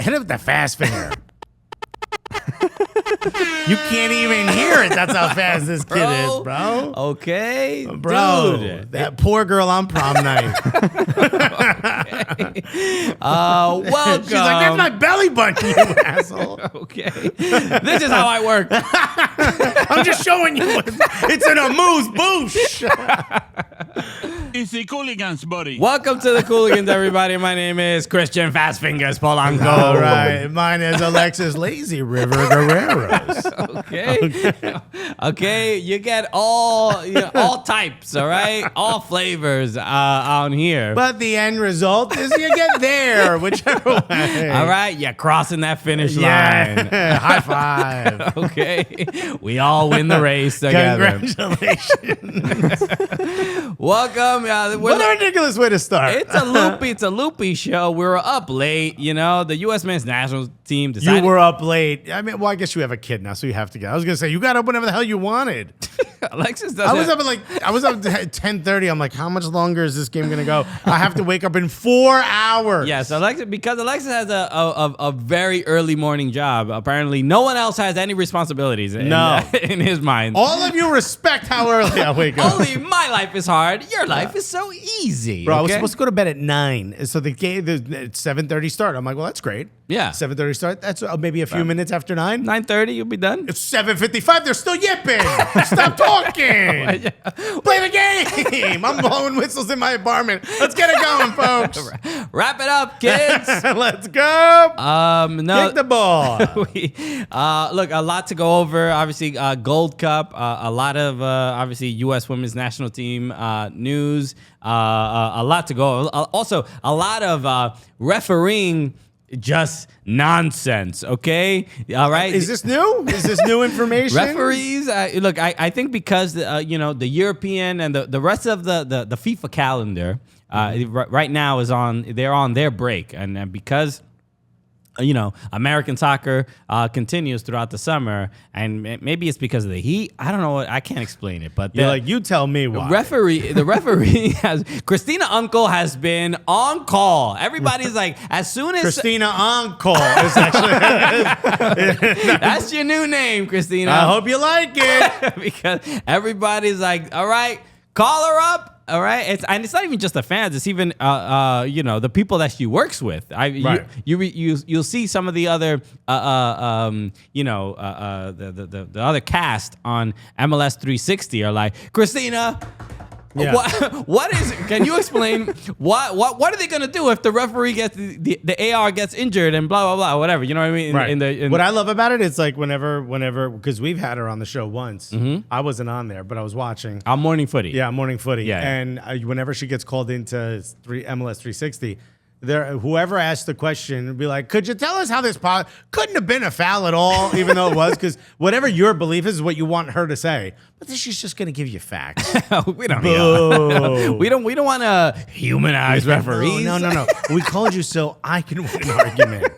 hit it with the fast finger. You can't even hear it. That's how fast this kid is, bro. Okay, bro. dude. That poor girl on prom night. Welcome. She's like, that's my belly button, you asshole. Okay, this is how I work. I'm just showing you. It's an amuse-bouche. It's the Cooligans, buddy. Welcome to the Cooligans, everybody. My name is Christian Fast Fingers Polanco. All right. Mine is Alexis Lazy River Guerreros. Okay. You get all types, all right? All flavors on here. But the end result is you get there, whichever way. All right, you're crossing that finish line. High five. Okay. We all win the race together. Congratulations. Welcome. What a ridiculous way to start. It's a loopy show. We were up late, the U.S. men's national team decided. You were up late. I mean, well, I guess you have a kid now, so you have to get. I was gonna say you got up whenever the hell you wanted. Alexis doesn't. I was up at 10:30. I'm like, how much longer is this game gonna go? I have to wake up in 4 hours. Yes, because Alexis has a very early morning job. Apparently, no one else has any responsibilities. In his mind. All of you respect how early I wake up. Only my life is hard. Your life is so easy. Bro, okay? I was supposed to go to bed at 9. So the game, it's 7:30 start. I'm like, well, that's great. Yeah. 7:30 start. That's maybe a few minutes after 9. 9:30, you'll be done. It's 7:55. They're still yipping. Stop talking. Play the game. I'm blowing whistles in my apartment. Let's get it going, folks. Wrap it up, kids. Let's go. No. Kick the ball. Look, a lot to go over. Obviously, Gold Cup. A lot of obviously U.S. women's national team news. A lot to go. Also, a lot of refereeing. Just nonsense, okay? All right. Is this new? Is this new information? Referees, look, I think because the European and the rest of the FIFA calendar right now they're on their break, and because American soccer continues throughout the summer, and maybe it's because of the heat. I don't know. I can't explain it, but you tell me why. The referee Christina Uncle has been on call. Everybody's like, as soon as Christina on call is actually that's your new name, Christina. I hope you like it. Because everybody's like, all right, call her up. All right, it's not even just the fans; it's even the people that she works with. You'll see some of the other the other cast on MLS 360 are like, Christina. Yeah. What is it? Can you explain what are they gonna do if the referee gets the AR gets injured and blah blah blah whatever, you know what I mean? What I love about it, it's like whenever because we've had her on the show once. Mm-hmm. I wasn't on there, but I was watching. I'm Morning Footy. Yeah, Morning Footy. Yeah. And whenever she gets called into MLS 360. Whoever asked the question would be like, could you tell us how this couldn't have been a foul at all, even though it was, because whatever your belief is what you want her to say. But then she's just going to give you facts. we don't we don't want to humanize referees. No. We called you so I can win an argument.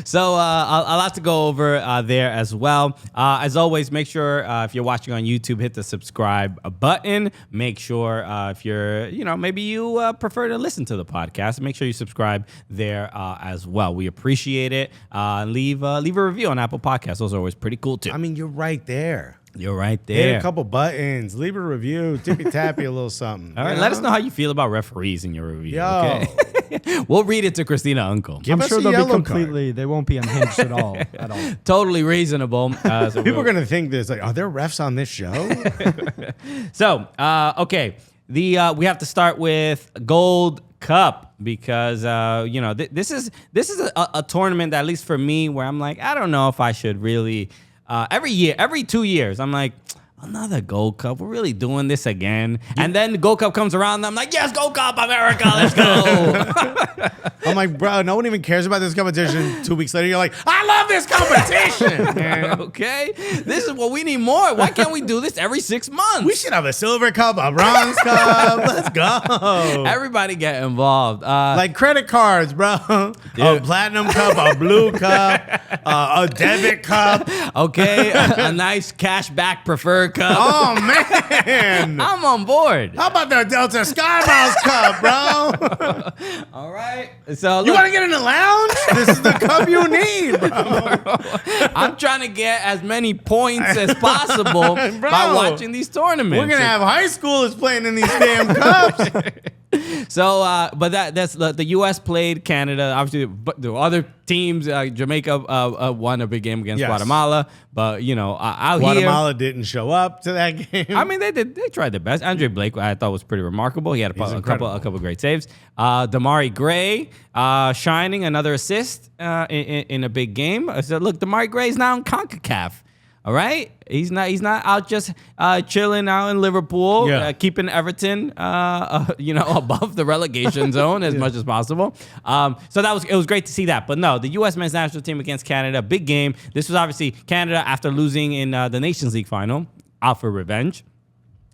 So a lot to go over there as well. As always, make sure if you're watching on YouTube, hit the subscribe button. Make sure if you're, maybe you prefer to listen to the podcast, make sure you subscribe there as well. We appreciate it. Leave a review on Apple Podcasts. Those are always pretty cool too. I mean, you're right there. You're right there. Hit a couple buttons. Leave a review. Tippy-tappy a little something. All right, let us know how you feel about referees in your review. Yo. Okay? We'll read it to Christina Uncle. I'm sure they'll be completely, they won't be unhinged at all. Totally reasonable. So people are going to think this, like, are there refs on this show? So, okay. We have to start with Gold Cup because, this is a tournament that, at least for me, where I'm like, I don't know if I should really... every 2 years, I'm like, another Gold Cup. We're really doing this again. And then the Gold Cup comes around, and I'm like, yes, Gold Cup, America, let's go. I'm like, bro, no one even cares about this competition. 2 weeks later, you're like, I love this competition. Man. Okay, this is what we need more. Why can't we do this every 6 months? We should have a silver cup, a bronze cup. Let's go. Everybody get involved. Like credit cards, bro. A platinum cup, a blue cup, a debit cup. Okay, a nice cash back preferred Cup. Oh man. I'm on board. How about the Delta Sky Miles Cup, bro? All right. So You look, want to get in the lounge? This is the cup you need, bro. I'm trying to get as many points as possible by Bro. watching these tournaments. We're gonna have high schoolers playing in these damn cups. So, but that's the U.S. played Canada. Obviously, but the other teams, Jamaica won a big game against Yes. Guatemala. But out Guatemala didn't show up to that game. here, I mean, they did. They tried their best. Andre Blake, I thought, was pretty remarkable. He had a couple great saves. Damari Gray shining, another assist in a big game. So look, Damari Gray's now in CONCACAF. All right, he's not out just chilling out in Liverpool, keeping Everton, above the relegation zone as much as possible. So it was great to see that. But no, the U.S. men's national team against Canada, big game. This was obviously Canada after losing in the Nations League final, out for revenge,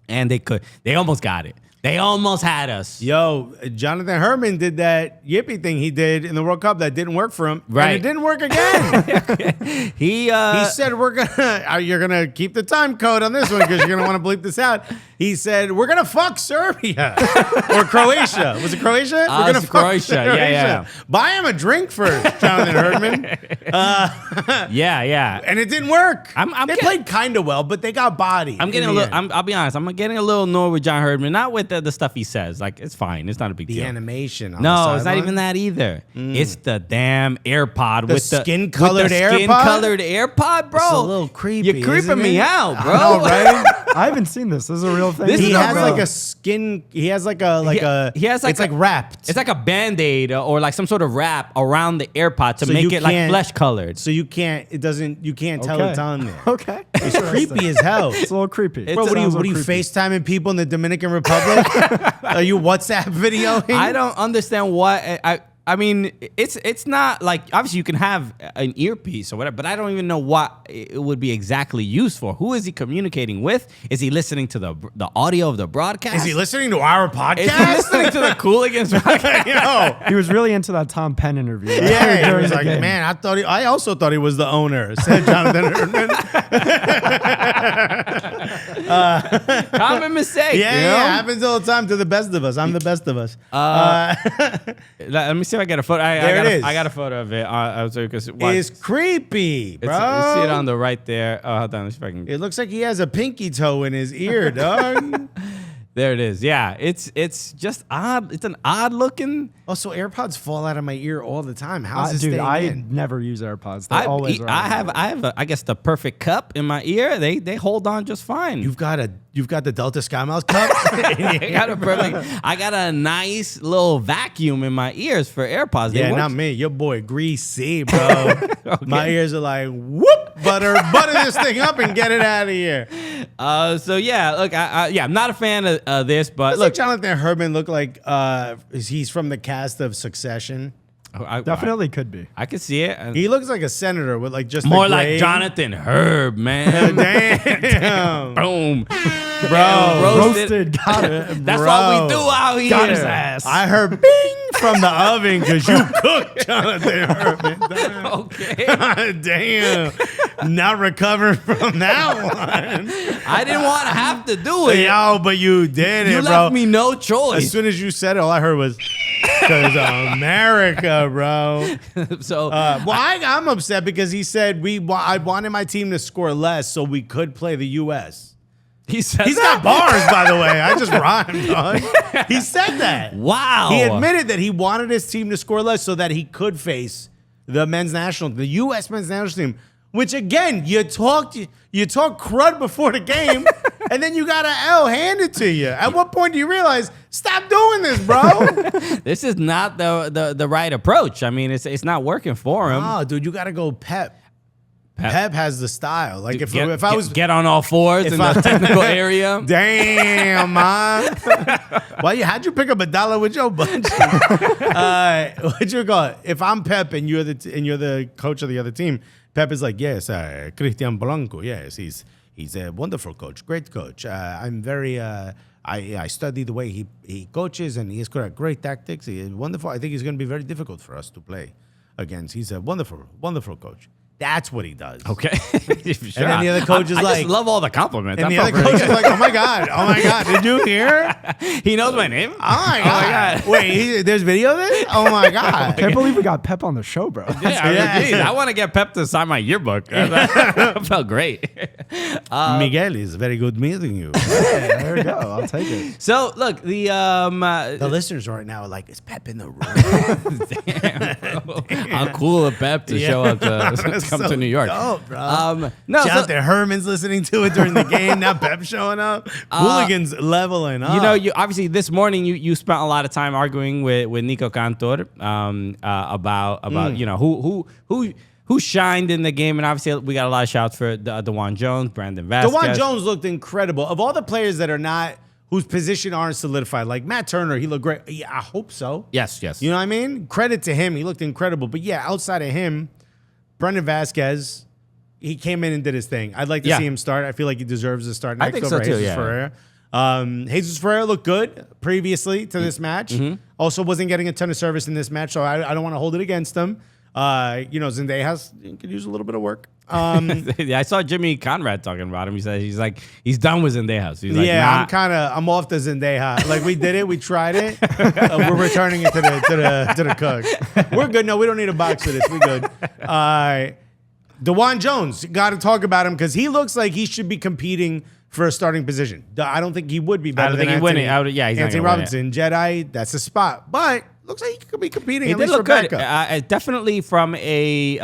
and they almost got it. They almost had us. Yo, Jonathan Herman did that yippee thing he did in the World Cup that didn't work for him. Right. And it didn't work again. He said, you're going to keep the time code on this one because you're going to want to bleep this out. He said, we're going to fuck Serbia or Croatia. Was it Croatia? We're going to fuck Croatia. Yeah. Buy him a drink first, Jonathan Herman. Yeah. And it didn't work. They I'm played kind of well, but they got bodied. I'm getting a little. I'll be honest. I'm getting a little annoyed with John Herdman. Not with the stuff he says. Like, it's fine. It's not a big The deal. animation. On No, the it's not even that either. It's the damn AirPod with the skin-colored AirPod? Skin-colored AirPod, bro. It's a little creepy, You're creeping isn't me it? out, bro. I know, right? I haven't seen this. This is a real thing. This He is has real- like a skin. He has like a. He has like it's like wrapped. It's like a Band-Aid or like some sort of wrap around the AirPod to So make you it like can't- flesh colored. so you can't. It doesn't. You can't tell Okay. it's on there. Okay. It's creepy as hell. It's a little creepy. It's Bro, what are Sounds a you little creepy. FaceTiming people in the Dominican Republic? Are you WhatsApp videoing? I don't understand what I mean, it's not like, obviously you can have an earpiece or whatever, but I don't even know what it would be exactly used for. Who is he communicating with? Is he listening to the audio of the broadcast? Is he listening to our podcast? Is he listening to the Cooligans podcast? Yo. He was really into that Tom Penn interview. Yeah, he during was the like, game. man, I also thought he was the owner, said Jonathan Herdman. Common mistake. Yeah, happens all the time to the best of us. I'm the best of us. Let me see if I get a photo. There it is. I got a photo of it. It's creepy, bro. You see it on the right there. Oh, hold on. Let's see if I can. It looks like he has a pinky toe in his ear, dog. There it is. Yeah, it's just odd. It's an odd looking. Also, AirPods fall out of my ear all the time. How's this Dude, staying I in? never use AirPods. They're always around. I have I guess the perfect cup in my ear. They hold on just fine. You've got the Delta Sky Miles cup. I got a nice little vacuum in my ears for AirPods. They Yeah, work. not me. Your boy Greasy, bro. My ears are like, whoop, butter this thing up and get it out of here. So yeah, look, I'm not a fan of this, but Does look, Jonathan Herman look like he's from the cast of Succession? Definitely could be. I could see it. He looks like a senator with like just More the like gray- Jonathan Herb, man. Damn, Boom, bro. Roasted. Got it. That's Bro. what we do out here. Got his ass. I heard bing from the oven because you cooked, Jonathan Herman. Damn. Okay. Damn. Not recovering from that one. I didn't want to have to do it. Yo, but you did You it, left bro. me no As choice. soon as you said it, all I heard was, because America, bro. So I'm upset because he said I wanted my team to score less so we could play the U.S. he said He's that? got bars, by the way. I just rhymed, dog. He said that. Wow. He admitted that he wanted his team to score less so that he could face the U.S. men's national team. Which again, you talk crud before the game, and then you got an L handed to you. At what point do you realize, stop doing this, bro? This is not the right approach. I mean, it's not working for him. Oh, dude, you got to go Pep. Pep. Pep has the style. Like if Get- I was get on all fours in the technical area. Damn, man. How'd you pick up $1 with your bunch? What you call it? If I'm Pep and you're the coach of the other team, Pep is like, yes, Christian Blanco. Yes, he's a wonderful coach, great coach. I'm very. I study the way he coaches, and he's got great tactics. He is wonderful. I think he's going to be very difficult for us to play against. He's a wonderful, wonderful coach. That's what he does. Okay. Sure. And then the other coach is I like, just love all the compliments. and I the other felt really coach is like, oh my God, did you hear? good. He knows my name. Oh my God. Wait, there's video of this? Oh my God. Can't believe we got Pep on the show, bro. Yeah, I mean, Yeah. geez, I want to get Pep to sign my yearbook. That felt great. Miguel, it's very good meeting you. There we go. I'll take it. So look, The listeners right now are like, is Pep in the room? I'm cool with Pep to show up to come to New York. Dope, bro. No, Shout so- out to Herman's listening to it during the game. Now Pep showing up. Cooligans leveling up. You know, you obviously this morning you spent a lot of time arguing with Nico Cantor about you know who shined in the game, and obviously we got a lot of shouts for DeJuan Jones, Brandon Vasquez. DeJuan Jones looked incredible. Of all the players that are not, whose position aren't solidified, like Matt Turner, he looked great. Yeah, I hope so. Yes. You know what I mean? Credit to him. He looked incredible. But yeah, outside of him, Brandon Vasquez, he came in and did his thing. I'd like to see him start. I feel like he deserves a start next think over so too, Jesus yeah. Ferreira. Jesus Ferreira looked good previously to this match. Also wasn't getting a ton of service in this match, so I don't want to hold it against him. You know, Zendejas could use a little bit of work. Yeah, I saw Jimmy Conrad talking about him. He said he's done with Zendejas. He's like, Yeah, nah. I'm off the Zendeja. Like we did it, we tried it. We're returning it to the cook. We're good. No, we don't need a box for this. We good. DeJuan Jones, got to talk about him because he looks like he should be competing for a starting position. I don't think he would be better. I don't think than he would. Anthony, Yeah, he's not Anthony gonna win it. Robinson, Jedi. That's a spot, but looks like he could be competing. He at did least look for good. backup. Definitely from a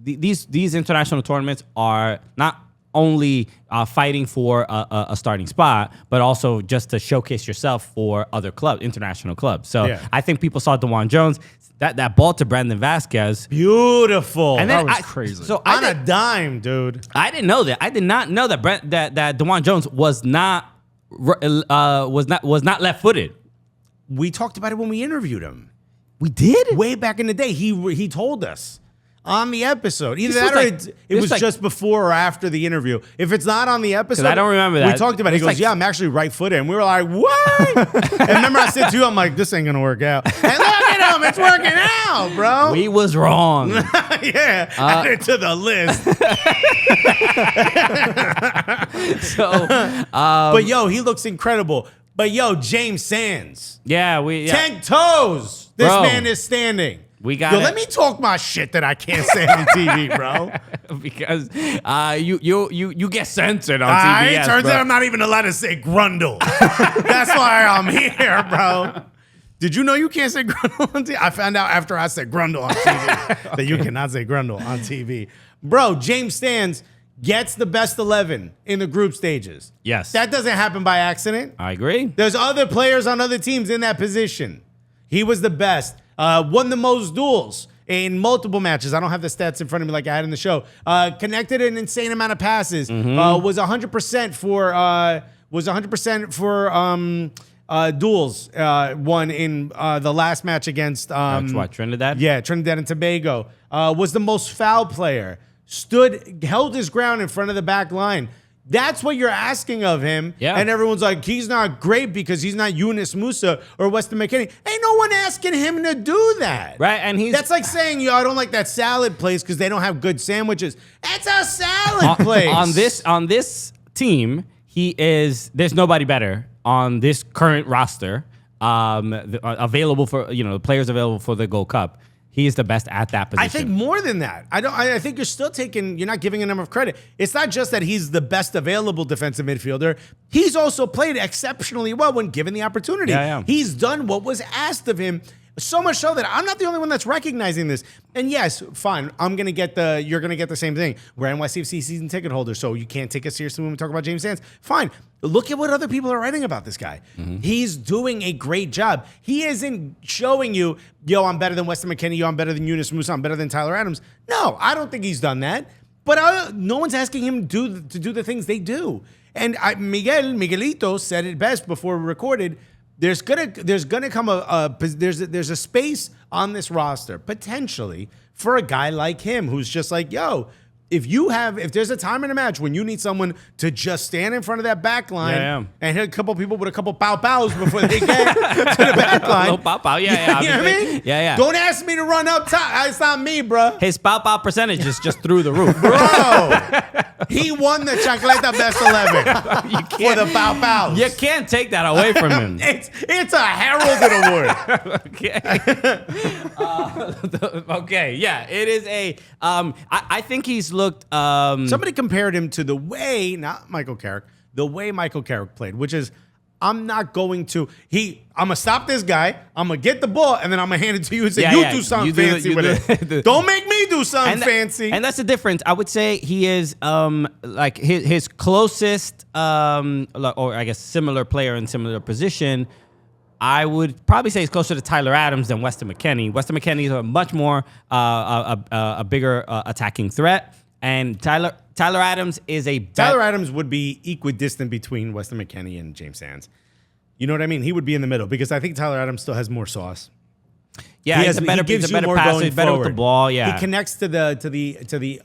these international tournaments are not only fighting for a starting spot, but also just to showcase yourself for other international clubs. So Yeah. I think people saw DeJuan Jones, that ball to Brandon Vasquez. Beautiful. And That then was crazy. So on a dime, dude. I didn't know that. I did not know that that DeJuan Jones was not left-footed. We talked about it when we interviewed him. We did? Way back in the day, he told us on the episode. Either This that was or like- it this was like- just before or after the interview. If it's not on the episode, I don't remember that. We talked about it. He It's goes, like- yeah, I'm actually right-footed. And we were like, what? And remember I said to you, I'm like, this ain't going to work out. And look at him. It's working out, bro. We was wrong. Yeah. Add it to the list. So, But, yo, he looks incredible. But, yo, James Sands. yeah. 10 toes. This Bro. man is standing. We got Yo, it. let me talk my shit that I can't say on TV, bro. Because you get censored on All right, TBS, turns bro. out I'm not even allowed to say grundle. That's why I'm here, bro. Did you know you can't say grundle on TV? I found out after I said grundle on TV that you cannot say grundle on TV. Bro, James Sands gets the best 11 in the group stages. Yes. That doesn't happen by accident. I agree. There's other players on other teams in that position. He was the best. Won the most duels in multiple matches. I don't have the stats in front of me like I had in the show. Connected an insane amount of passes. Was 100% for duels. Won in the last match against That's what, Trinidad? yeah, Trinidad and Tobago. Was the most foul player. Held his ground in front of the back line. That's what you're asking of him. Yeah. And everyone's like, he's not great because he's not Yunus Musa or Weston McKinney. Ain't no one asking him to do that. Right, and he's... That's like saying, yo, I don't like that salad place because they don't have good sandwiches. It's a salad place. On this team, there's nobody better on this current roster. Available for the players available for the Gold Cup. He is the best at that position. I think more than that. I think you're not giving him enough credit. It's not just that he's the best available defensive midfielder. He's also played exceptionally well when given the opportunity. Yeah. He's done what was asked of him. So much so that I'm not the only one that's recognizing this. And yes, fine, you're gonna get the same thing. We're NYCFC season ticket holders, so you can't take us seriously when we talk about James Sands. Fine. Look at what other people are writing about this guy. He's doing a great job. He isn't showing you, yo, I'm better than Weston McKinney, yo, I'm better than Yunus Musa, I'm better than Tyler Adams. No, I don't think he's done that. But no one's asking him to do the things they do. And Miguelito said it best before we recorded. There's gonna come there's a space on this roster potentially for a guy like him who's just like, yo, if there's a time in a match when you need someone to just stand in front of that back line and hit a couple people with a couple pow-pows before they get to the back line. Little pow-pow, yeah. You know what I mean? Yeah. Don't ask me to run up top. It's not me, bro. His pow-pow percentage is just through the roof. Bro, he won the Chancleta Best 11 for the pow-pows. You can't take that away from him. It's a heralded award. Okay, yeah, it is a. I think he's looked. Somebody compared him to the way, not Michael Carrick, the way Michael Carrick played, which is, I'm going to stop this guy, I'm going to get the ball, and then I'm going to hand it to you and say, do something fancy with it. Don't make me do something fancy. And that's the difference. I would say he is like his closest, or I guess similar player in similar position. I would probably say he's closer to Tyler Adams than Weston McKennie. Weston McKennie is a much more a bigger attacking threat, and Tyler Adams is Tyler Adams would be equidistant between Weston McKennie and James Sands. You know what I mean? He would be in the middle because I think Tyler Adams still has more sauce. Yeah, he's a better passer, he's better with the ball. Yeah, he connects to the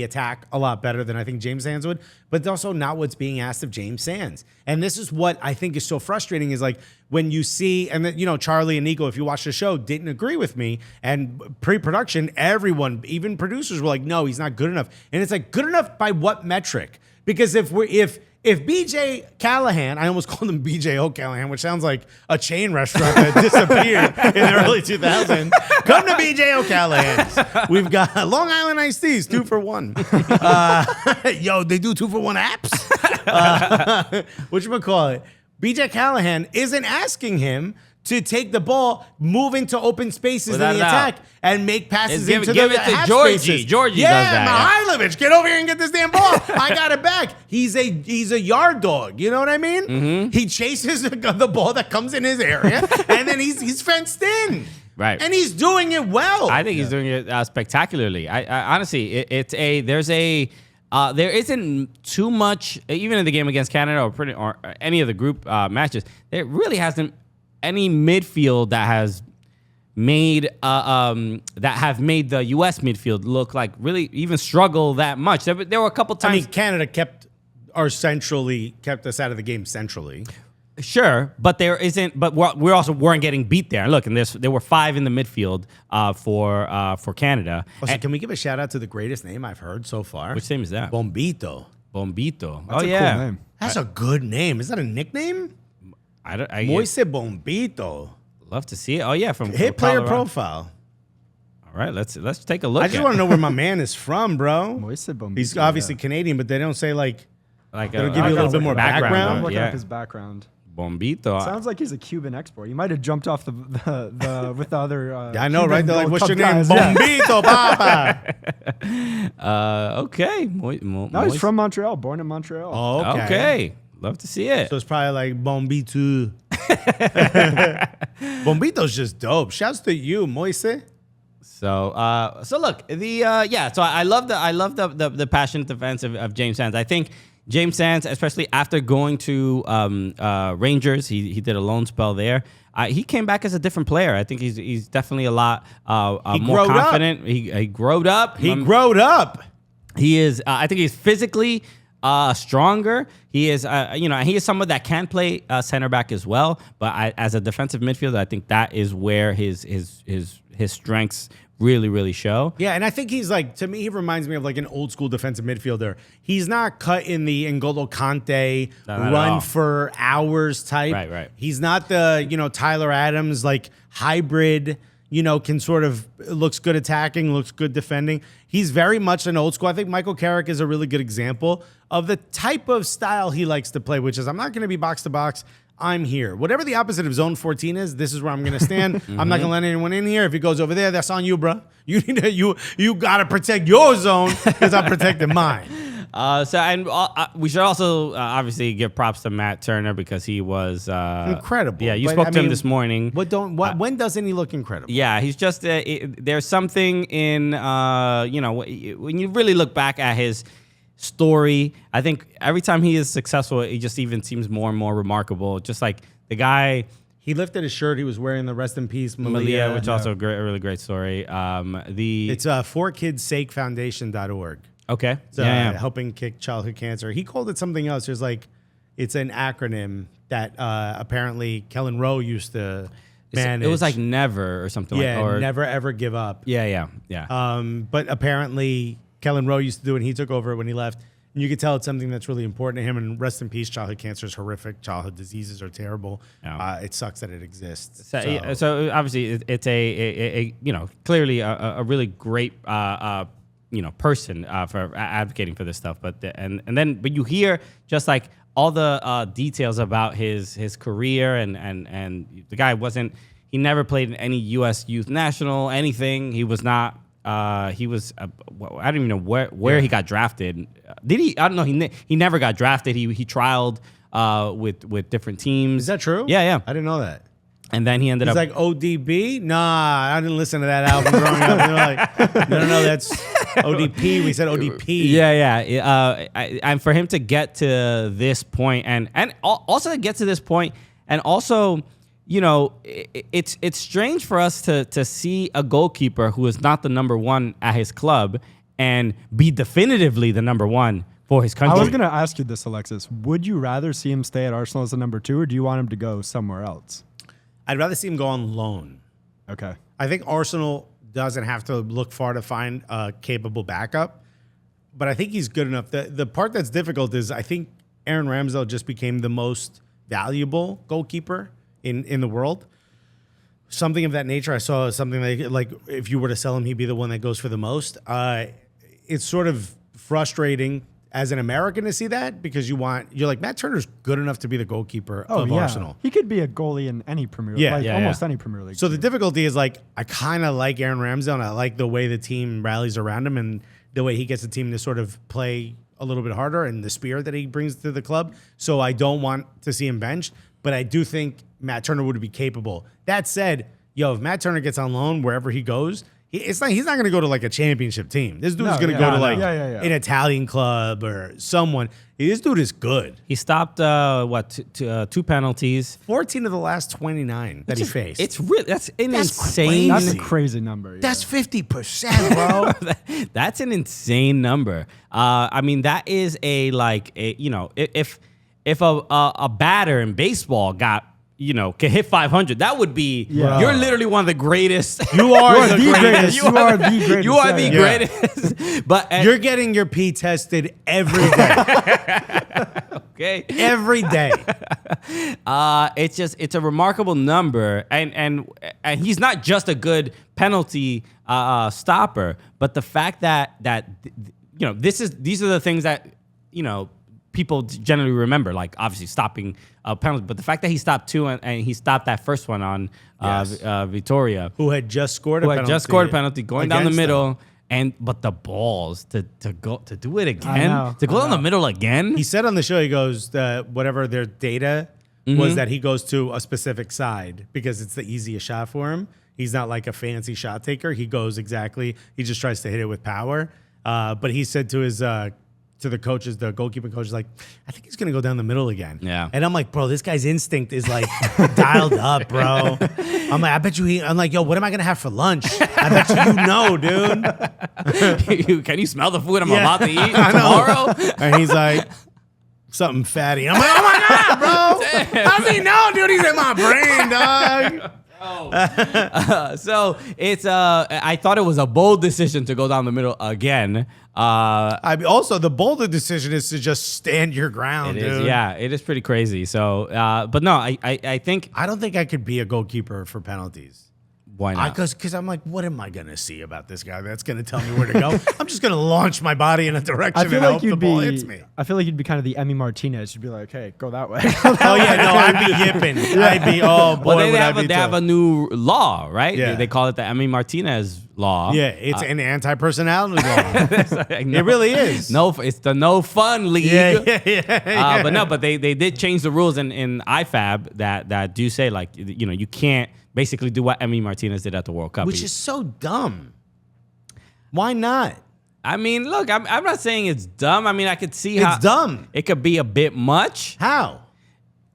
attack a lot better than I think James Sands would, but it's also not what's being asked of James Sands. And this is what I think is so frustrating is like when you see, and then, you know, Charlie and Nico, if you watch the show, didn't agree with me. And pre-production, everyone, even producers were like, no, he's not good enough. And it's like, good enough by what metric? Because if BJ Callahan, I almost called him BJ O'Callahan, which sounds like a chain restaurant that disappeared in the early 2000s. Come to BJ O'Callahan's. We've got Long Island iced teas, 2 for $1. Yo, they do 2 for $1 apps. Whatchamacallit? BJ Callahan isn't asking him to take the ball, move into open spaces in the attack, and make passes into give the it to half Georgie. spaces. Georgie does that. Mihailovic, get over here and get this damn ball. I got it back. He's a yard dog. You know what I mean? Mm-hmm. He chases the ball that comes in his area, and then he's fenced in. Right. And he's doing it well. I think he's doing it spectacularly. I honestly, there isn't too much, even in the game against Canada or any of the group matches. There really hasn't any midfield that has made the U.S. midfield look like really even struggle that much. There were a couple times. I mean, Canada kept us out of the game centrally. Sure, but there isn't. But we also weren't getting beat there. Look, and there were 5 in the midfield for Canada. Also, can we give a shout out to the greatest name I've heard so far? Which name is that? Bombito. That's a cool name. That's a good name. Is that a nickname? Moise Bombito. Love to see it. Oh yeah, hit player profile. All right, let's take a look. I just want to know where my man is from, bro. Moise Bombito. He's obviously Canadian, but they don't say like they'll give you a little bit more background. I'm looking up his background. Bombito. Sounds like he's a Cuban export. You might have jumped off the with the other. I know, Cuban right? They're like, "What's your name?" guys. Bombito, Papa. Okay. No, he's from Montreal. Born in Montreal. Oh, okay. Love to see it. So it's probably like Bombito. Bombito's just dope. Shouts to you, Moise. So look, So I love the passionate defense of James Sands. I think James Sands, especially after going to Rangers, he did a loan spell there. He came back as a different player. I think he's definitely a lot more confident. He growed up. He is. I think he's physically stronger. He is. He is someone that can play center back as well. But as a defensive midfielder, I think that is where his strengths really show. Yeah, and I think he's like, to me, he reminds me of like an old school defensive midfielder. He's not cut in the N'Golo Kante run for hours type. Right. He's not the, Tyler Adams, like hybrid, can sort of looks good attacking, looks good defending. He's very much an old school. I think Michael Carrick is a really good example of the type of style he likes to play, which is I'm not going to be box to box. I'm here. Whatever the opposite of zone 14 is, this is where I'm going to stand. I'm not going to let anyone in here. If he goes over there, that's on you, bro. You need to, you got to protect your zone because I'm protecting mine. We should also obviously give props to Matt Turner because he was incredible. Yeah, you spoke to him this morning. When doesn't he look incredible? Yeah, he's just there's something in when you really look back at his story. I think every time he is successful, it just even seems more and more remarkable. Just like the guy. He lifted his shirt. He was wearing the Rest in Peace Malia, which also a really great story. It's 4KidsSakeFoundation.org. Okay. So, yeah. helping kick childhood cancer. He called it something else. There's like, it's an acronym that apparently Kellen Rowe used to manage. It was like never or something yeah, like that. never ever give up. Yeah. But apparently Kellen Rowe used to do it and he took over when he left. And you could tell it's something that's really important to him. And rest in peace, childhood cancer is horrific. Childhood diseases are terrible. Yeah. It sucks that it exists. So obviously it's a clearly a really great person for advocating for this stuff. But you hear just like all the details about his career and the guy he never played in any U.S. youth national anything. He was not. He was. I don't even know where he got drafted. Did he? I don't know. He never got drafted. He trialed with different teams. Is that true? Yeah. I didn't know that. And then he ended He's up like ODB. Nah, I didn't listen to that album growing up. They were like, no, that's ODP. We said ODP. Yeah. And for him to get to this point, and also to get to this point, and also, it's strange for us to see a goalkeeper who is not the number one at his club and be definitively the number one for his country. I was going to ask you this, Alexis. Would you rather see him stay at Arsenal as the number 2, or do you want him to go somewhere else? I'd rather see him go on loan. Okay. I think Arsenal doesn't have to look far to find a capable backup, but I think he's good enough. The part that's difficult is I think Aaron Ramsdale just became the most valuable goalkeeper in the world. Something of that nature. I saw something like if you were to sell him, he'd be the one that goes for the most. It's sort of frustrating as an American to see that because you're like, Matt Turner's good enough to be the goalkeeper of Arsenal. He could be a goalie in any Premier League. Yeah. Almost any Premier League. So the difficulty is like, I kind of like Aaron Ramsdale and I like the way the team rallies around him and the way he gets the team to sort of play a little bit harder and the spirit that he brings to the club. So I don't want to see him benched, but I do think Matt Turner would be capable. That said, if Matt Turner gets on loan wherever he goes, he's not going to go to like a championship team. This dude's going to go to an Italian club or someone. This dude is good. He stopped 2 penalties. 14 of the last 29 that he faced. It's really that's insane. crazy. That's a crazy number. Yeah. That's 50%, bro. That's an insane number. I mean, that is if a batter in baseball can hit 500, that would be, you're literally one of the greatest. You are the greatest. You are the greatest. You are the greatest. But you're getting your pee tested every day. Okay. Every day. It's a remarkable number. And he's not just a good penalty stopper, but the fact that these are the things that, people generally remember, like obviously stopping penalties, but the fact that he stopped 2 and he stopped that first one on Vitoria, who had just scored a penalty, going down the middle, but the balls to do it again, to go down the middle again. He said on the show, he goes, whatever their data was that he goes to a specific side because it's the easiest shot for him. He's not like a fancy shot taker. He goes he just tries to hit it with power. But he said to his to the coaches, the goalkeeping coach, like, I think he's gonna go down the middle again. Yeah. And I'm like, bro, this guy's instinct is like dialed up, bro. I'm like, I bet you I'm like, yo, what am I gonna have for lunch? I bet dude. Can you smell the food I'm about to eat tomorrow? And he's like, something fatty. I'm like, oh my God, bro. How's he know, dude? He's in my brain, dog. So it's I thought it was a bold decision to go down the middle again. Also the bolder decision is to just stand your ground, dude. It is pretty crazy. So but no, I think I don't think I could be a goalkeeper for penalties. Why not? Because I'm like, what am I gonna see about this guy that's gonna tell me where to go? I'm just gonna launch my body in a direction and hope the ball hits me. I feel like you'd be kind of the Emmy Martinez. You'd be like, hey, go that way. I'd be yipping. I'd be, oh boy, they have a new law, right? Yeah. They call it the Emmy Martinez law. Yeah, it's an anti-personality law. It really is. It's the no fun league. Yeah. But they did change the rules in IFAB that do say, like, you can't basically do what Emmy Martinez did at the World Cup. Which is so dumb. Why not? I mean, look, I'm not saying it's dumb. I mean, I could see how it's dumb. It could be a bit much. How?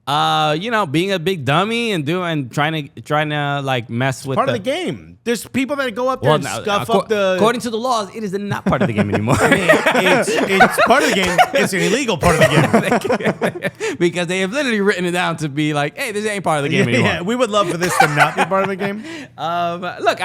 being a big dummy and trying to like mess with Part of the game. There's people that go up there and scuff up the. According to the laws, it is not part of the game anymore. It's part of the game. It's an illegal part of the game. Because they have literally written it down to be like, hey, this ain't part of the game anymore. Yeah, we would love for this to not be part of the game. Look,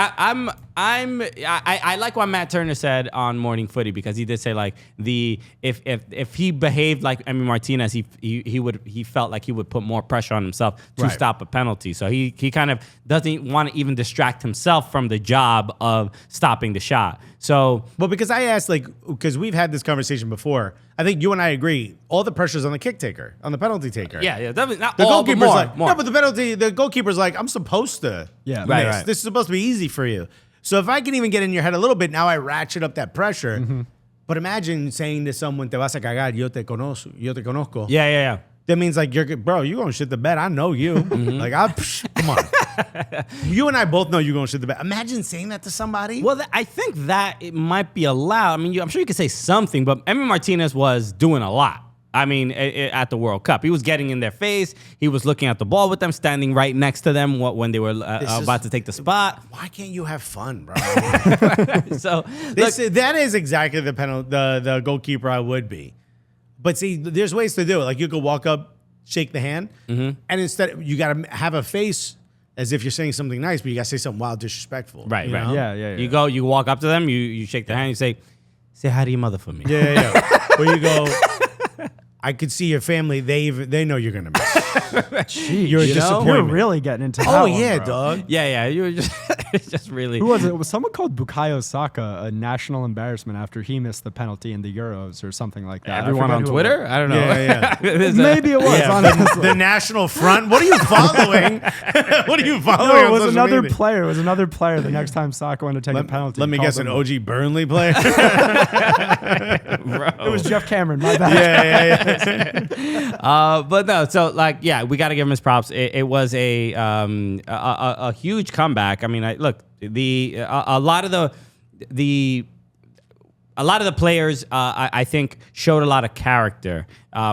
I like what Matt Turner said on Morning Footy, because he did say like if he behaved like Emi Martinez, he felt like he would put more pressure on himself to stop a penalty. So he kind of doesn't want to even distract himself from the job of stopping the shot. So, well, because I asked, because we've had this conversation before, I think you and I agree, all the pressure's on the kick taker, on the penalty taker. yeah, definitely not The all, but goalkeeper's more, like, more. no, but the goalkeeper's like, I'm supposed to. Yeah. Right. This is supposed to be easy for you. So if I can even get in your head a little bit, now I ratchet up that pressure. Mm-hmm. But imagine saying to someone, te vas a cagar, yo te conozco. Yeah. That means like, you're going to shit the bed. I know you. Mm-hmm. Come on. You and I both know you're going to shit the bed. Imagine saying that to somebody. Well, I think that it might be allowed. I mean, I'm sure you could say something, but Emi Martinez was doing a lot. I mean, at the World Cup, he was getting in their face. He was looking at the ball with them, standing right next to them when they were about to take the spot. Why can't you have fun, bro? So that is exactly the goalkeeper I would be. But see, there's ways to do it. Like you could walk up, shake the hand, and instead you got to have a face as if you're saying something nice, but you got to say something wild, disrespectful. Right. know? Yeah. You walk up to them, you shake their hand, you say hi to your mother for me. Yeah. Or you go, I could see your family. They know you're gonna miss. Jeez, You're a disappointment. You're really getting into that Oh one, yeah, bro. dog. Yeah. You were just it's just really. Who was it? It was someone called Bukayo Saka a national embarrassment after he missed the penalty in the Euros or something like that. Everyone on Twitter? I don't know. Yeah. Maybe it was. Honestly. The National Front. What are you following? What are you following? No, it on was social another media? player. It was another player. The next time Saka went to take a penalty, Let me he guess, called an him- OG Burnley player. Bro. It was Jeff Cameron. My bad. Yeah. But no, so like, yeah, we got to give him his props. It was a huge comeback. I mean, a lot of the players, I think, showed a lot of character.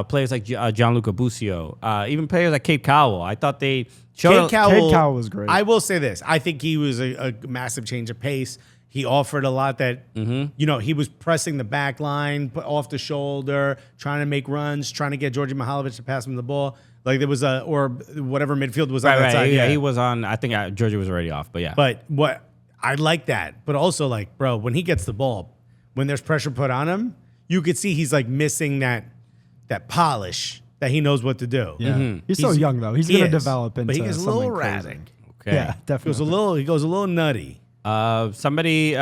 Players like Gianluca Busio, even players like Kate Cowell. I thought they showed. Kate Cowell was great. I will say this. I think he was a massive change of pace. He offered a lot that, he was pressing the back line, off the shoulder, trying to make runs, trying to get Georgi Mihalovic to pass him the ball. Like there was or whatever midfield was on that side. Yeah, he was on. I think Georgia was already off, but yeah. But what I like that. But also like, bro, when he gets the ball, when there's pressure put on him, you could see he's like missing that polish that he knows what to do. Yeah. He's so young though. He's He going to is, develop into but he gets a something little crazy. erratic. Okay. Yeah, definitely. He goes a little nutty. Somebody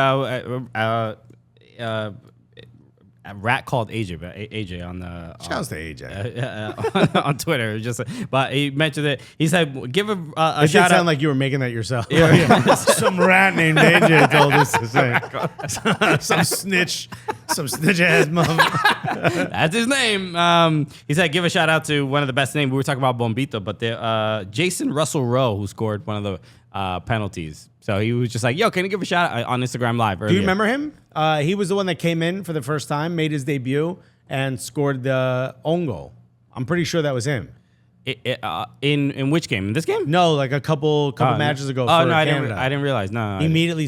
a rat called AJ on the Shouts to AJ. on Twitter. It was but he mentioned it. He said, "Give a It did shout out." sound like you were making that yourself. Some rat named AJ told us to say. Some snitch ass motherfucker. That's his name. He said, "Give a shout out to one of the best names." We were talking about Bombito, but Jason Russell Rowe, who scored one of the penalties. So he was just like, "Yo, can you give a shout out on Instagram Live?" Earlier. Do you remember him? He was the one that came in for the first time, made his debut, and scored the own goal. I'm pretty sure that was him. In which game? In this game? No, like a couple matches ago. Oh for no, Canada. I didn't realize. No, He immediately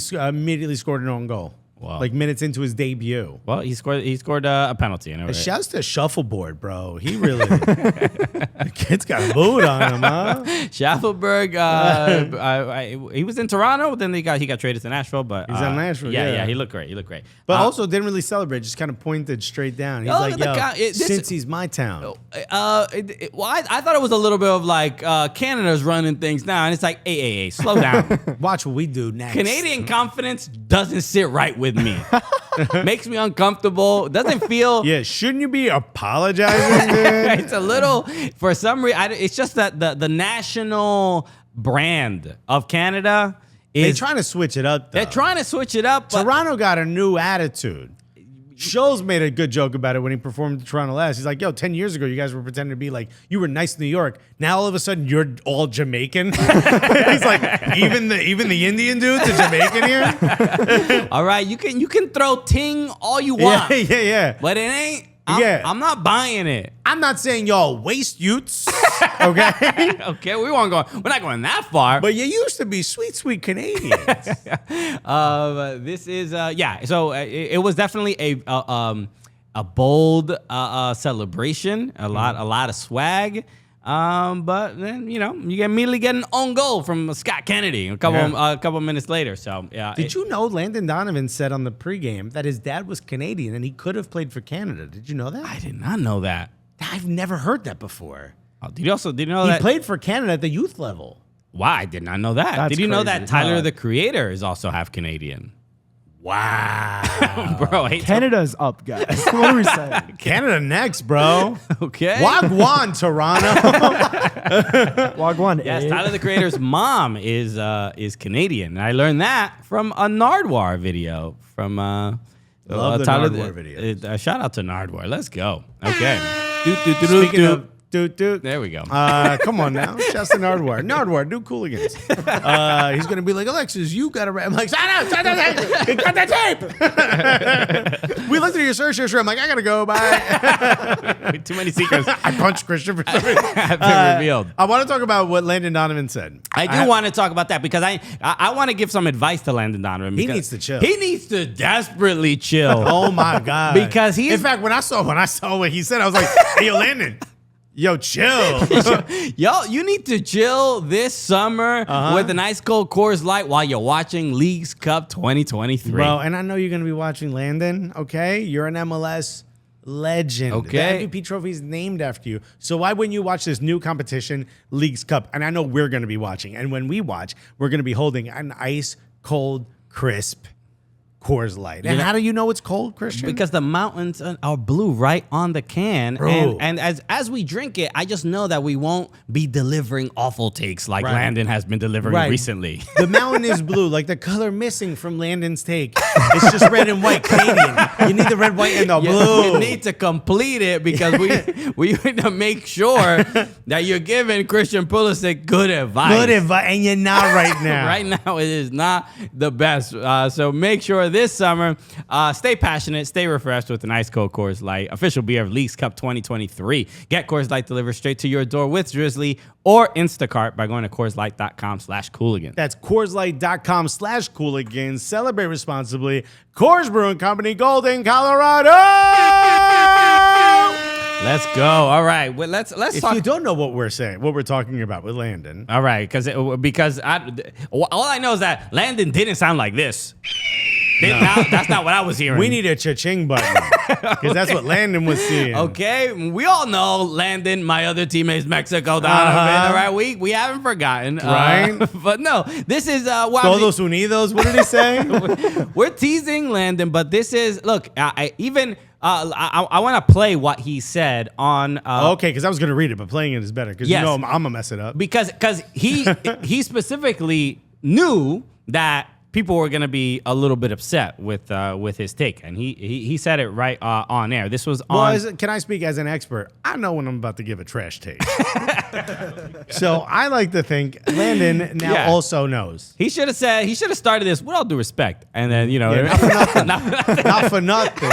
scored an own goal. Wow. Like minutes into his debut. Well, he scored a penalty. Shouts to Shuffleboard, bro. He really, the kid's got a boot on him, huh? Schaffelberg, he was in Toronto. Then he got traded to Nashville. But He's in Nashville. Yeah, he looked great. But also didn't really celebrate. Just kind of pointed straight down. He's like, yo, Cincy's my town. I thought it was a little bit of like Canada's running things now, and it's like, hey, slow down. Watch what we do next. Canadian confidence doesn't sit right with me. Makes me uncomfortable. Doesn't feel. Yeah, shouldn't you be apologizing, dude? It's a little, for some reason, it's just that the national brand of Canada They're is. trying to switch it up, though. They're trying to switch it up. But Toronto got a new attitude. Scholes made a good joke about it when he performed in Toronto last. He's like, yo, 10 years ago, you guys were pretending to be like, you were nice in New York. Now, all of a sudden, you're all Jamaican. He's like, even the Indian dudes are Jamaican here? all right, you can throw ting all you want. Yeah. But it ain't. I'm not buying it. I'm not saying y'all waste youths. Okay. Okay, we're not going that far. But you used to be sweet, sweet Canadians. This is yeah. So it was definitely a bold celebration. A lot of swag. But then you immediately get an own goal from Scott Kennedy a couple minutes later. So yeah. Did you know Landon Donovan said on the pregame that his dad was Canadian and he could have played for Canada? Did you know that? I did not know that. I've never heard that before. Did you know He that? played for Canada at the youth level. Wow, I did not know that. That's Did you know that crazy. Tyler No. the Creator is also half Canadian? Wow. Bro, Canada's up, guys. What are we saying? Canada next, bro. okay. Wagwan, Toronto. Wagwan. Yes, eh? Tyler the Creator's mom is Canadian. And I learned that from a Nardwar video from Love the Tyler Nardwar videos. Shout out to Nardwar. Let's go. Okay. Speaking of doot doot. There we go. Come on now. Shouts to Nardwar. Nardwar, do Cooligans. He's going to be like, Alexis, you got to... I'm like, shut up. Cut the tape. We looked at your search history. I'm like, I got to go. Bye. Too many secrets I punched Christian for some reason. have been revealed. I want to talk about what Landon Donovan said. I do want to talk about that because I want to give some advice to Landon Donovan. He because needs to chill. He needs to desperately chill. Oh, my God. Because In fact, when I saw what he said, I was like, hey, yo, Landon. Yo, chill. Yo, you need to chill this summer with an ice cold Coors Light while you're watching Leagues Cup 2023. Bro, and I know you're going to be watching Landon, okay? You're an MLS legend. Okay. The MVP trophy is named after you. So why wouldn't you watch this new competition, Leagues Cup? And I know we're going to be watching. And when we watch, we're going to be holding an ice cold, crisp Coors Light. And how do you know it's cold, Christian? Because the mountains are blue right on the can. Bro. And as we drink it, I just know that we won't be delivering awful takes like Right. Landon has been delivering recently. The mountain is blue, like the color missing from Landon's take. It's just red and white, Canadian. You need the red, white, and the blue. You need to complete it because we need to make sure that you're giving Christian Pulisic good advice. Good advice, and you're not right now. Right now, it is not the best. So make sure this summer, stay passionate, stay refreshed with an ice cold Coors Light, official beer of Leagues Cup 2023. Get Coors Light delivered straight to your door with Drizzly or Instacart by going to CoorsLight.com/Cooligans. That's CoorsLight.com/Cooligans. Celebrate responsibly. Coors Brewing Company, Golden, Colorado. Let's go. All right. Well, let's If talk. you don't know what we're saying, what we're talking about with Landon, All right, because all I know is that Landon didn't sound like this. That's not what I was hearing. we need a cha-ching button because that's what Landon was seeing. Okay, we all know Landon, my other teammate's Mexico Donovan. All right, we haven't forgotten, Right. But no, this is Todos unidos. What did he say? we're teasing Landon, but this is look. I want to play what he said on. Okay, because I was going to read it, but playing it is better because Yes. you know I'm going to mess it up. because he specifically knew that people were going to be a little bit upset with his take, and he said it right on air. This was on. Can I speak as an expert? I know when I'm about to give a trash take. So I like to think Landon now Yeah. also knows. He should have started this with all due respect, and then Not for nothing. Not for nothing.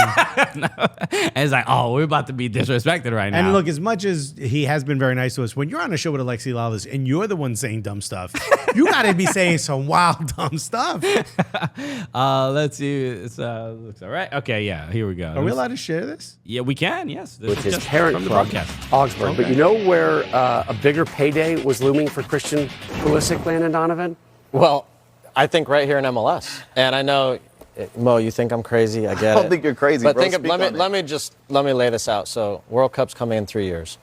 and it's like, oh, we're about to be disrespected right now. And look, as much as he has been very nice to us, when you're on a show with Alexis Lawless and you're the one saying dumb stuff, you got to be saying some wild, dumb stuff. Let's see. It looks all right. Okay, yeah, here we go. Are we allowed to share this? Yeah, we can. Yes, This with is his just parent from the club, broadcast. Augsburg. But you know where a bigger payday was looming for Christian Pulisic, Landon Donovan? Well, I think right here in MLS. And I know, Mo, you think I'm crazy. I get it. I don't think you're crazy, but bro. think of, Speak on it. let me lay this out. So World Cup's coming in 3 years.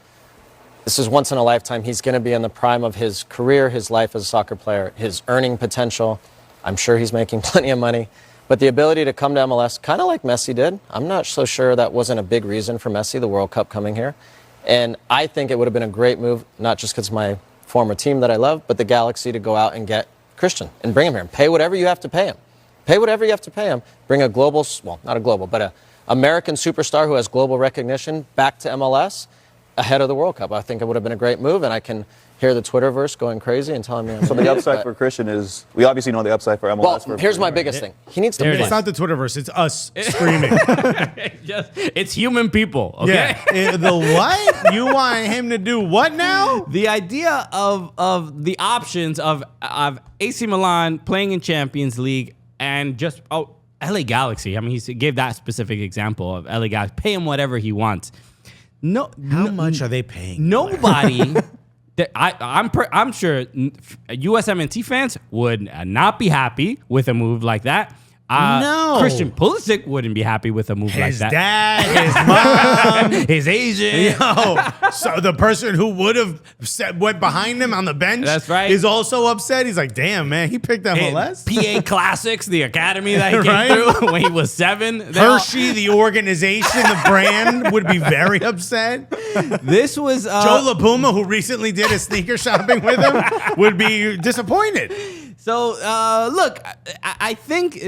This is once in a lifetime. He's going to be in the prime of his career, his life as a soccer player, his earning potential. I'm sure he's making plenty of money. But the ability to come to MLS, kind of like Messi did, I'm not so sure that wasn't a big reason for Messi, the World Cup coming here. And I think it would have been a great move, not just because it's my former team that I love, but the Galaxy to go out and get Christian and bring him here and pay whatever you have to pay him. Pay whatever you have to pay him. Bring a global, well, not a global, but a American superstar who has global recognition back to MLS. ahead of the World Cup. I think it would have been a great move, and I can hear the Twitterverse going crazy and telling me I'm So the upside for Christian is, we obviously know the upside for MLS. well, here's my biggest thing. He needs to There it play. It's not the Twitterverse. It's us screaming. It's human people. Okay. Yeah. The what? You want him to do what now? The idea of the options of AC Milan playing in Champions League and just LA Galaxy. I mean, he gave that specific example of LA Galaxy. Pay him whatever he wants. How much are they paying? Nobody. I'm sure USMNT fans would not be happy with a move like that. No. Christian Pulisic wouldn't be happy with a move like His that. dad, his mom, His agent. so the person who would have went behind him on the bench, That's right. is also upset. He's like, "Damn, man, he picked MLS." PA Classics, the academy that he came Right? through when he was 7. They all- Hershey, the organization, the brand, would be very upset. This was Joe LaPuma, who recently did his sneaker shopping with him, would be disappointed. So look, I think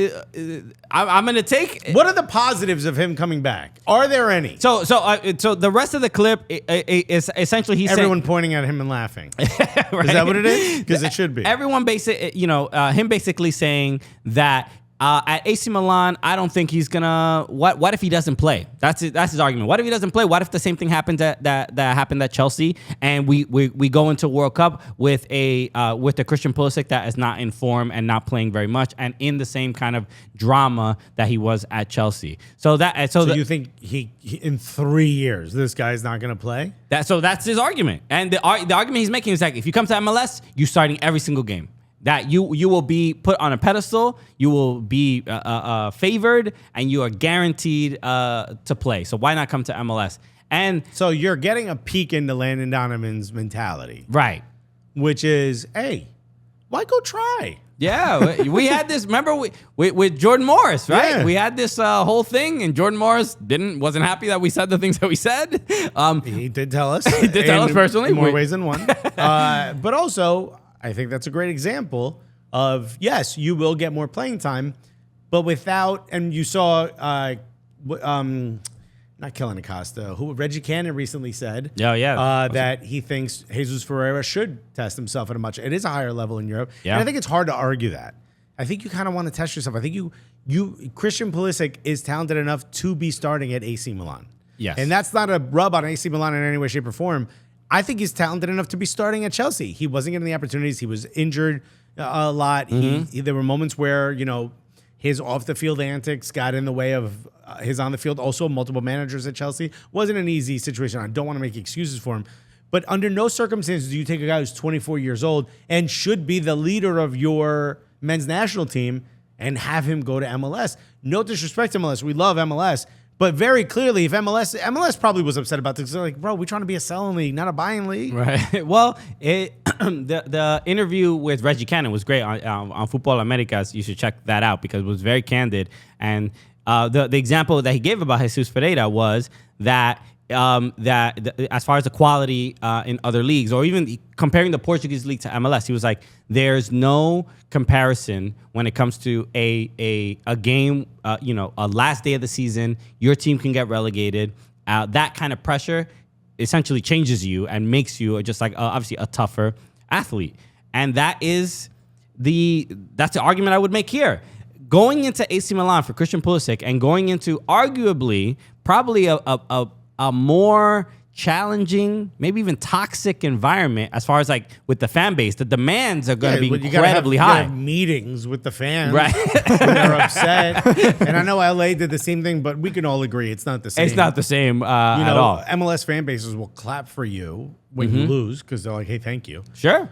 I'm going to take. What are the positives of him coming back? Are there any? So the rest of the clip is essentially he's Everyone pointing at him and laughing. saying, Is that what it is? Because it should be. Everyone him basically saying that at AC Milan, I don't think he's gonna. What if he doesn't play? That's his argument. What if he doesn't play? What if the same thing happens that happened at Chelsea, and we go into World Cup with a Christian Pulisic that is not in form and not playing very much, and in the same kind of drama that he was at Chelsea. So you think he in 3 years this guy's not going to play? That's his argument, and the argument he's making is like, if you come to MLS, you're starting every single game. That you will be put on a pedestal, you will be favored, and you are guaranteed to play. So why not come to MLS? And So you're getting a peek into Landon Donovan's mentality, right, which is, hey, why go try? yeah, we had this. Remember with Jordan Morris, right? Yeah. We had this whole thing, and Jordan Morris wasn't happy that we said the things that we said. He did tell us. He did tell us personally. In more ways than one. But also, I think that's a great example of, yes, you will get more playing time, but without, and you saw, not Kellen Acosta, who Reggie Cannon recently said that he thinks Jesus Ferreira should test himself at it is a higher level in Europe. Yeah. And I think it's hard to argue that. I think you kind of want to test yourself. I think Christian Pulisic is talented enough to be starting at AC Milan. Yes. And that's not a rub on AC Milan in any way, shape, or form. I think he's talented enough to be starting at Chelsea. He wasn't getting the opportunities. He was injured a lot. There were moments where, his off-the-field antics got in the way of his on-the-field. Also, multiple managers at Chelsea. Wasn't an easy situation. I don't want to make excuses for him. But under no circumstances do you take a guy who's 24 years old and should be the leader of your men's national team and have him go to MLS. No disrespect to MLS. We love MLS. But very clearly, if MLS probably was upset about this. They're like, bro, we're trying to be a selling league, not a buying league. Right. Well, the interview with Reggie Cannon was great on Football Americas. You should check that out because it was very candid. And the example that he gave about Jesus Ferreira was that as far as the quality in other leagues, or even comparing the Portuguese league to MLS, he was like, there's no comparison when it comes to a game, a last day of the season, your team can get relegated. That kind of pressure essentially changes you and makes you just like obviously a tougher athlete. And that's the argument I would make here. Going into AC Milan for Christian Pulisic and going into arguably probably a more challenging, maybe even toxic environment as far as like with the fan base. The demands are going to be incredibly high. You gotta have meetings with the fans, Right. when they're upset. And I know LA did the same thing, but we can all agree it's not the same. It's not the same at all. MLS fan bases will clap for you when you lose because they're like, "Hey, thank you." Sure.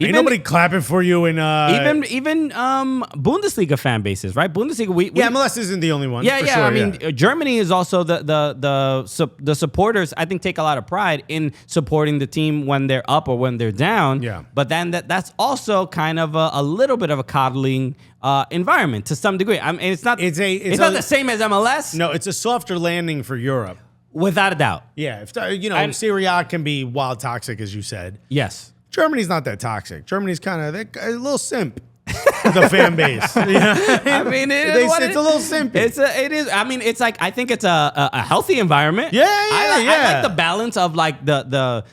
Ain't nobody clapping for you in even Bundesliga fan bases, right? Bundesliga, MLS isn't the only one. Yeah, for yeah. sure, I mean, Germany is also the supporters. I think take a lot of pride in supporting the team when they're up or when they're down. Yeah. But then that's also kind of a little bit of a coddling environment to some degree. I mean, it's not It's not the same as MLS. No, it's a softer landing for Europe. Without a doubt. Yeah, if Serie A can be wild toxic, as you said. Yes. Germany's not that toxic. Germany's kind of a little simp. with the fan base. You know? I mean, It's a little simpy. It is. I mean, it's like I think it's a healthy environment. Yeah, I like the balance of like the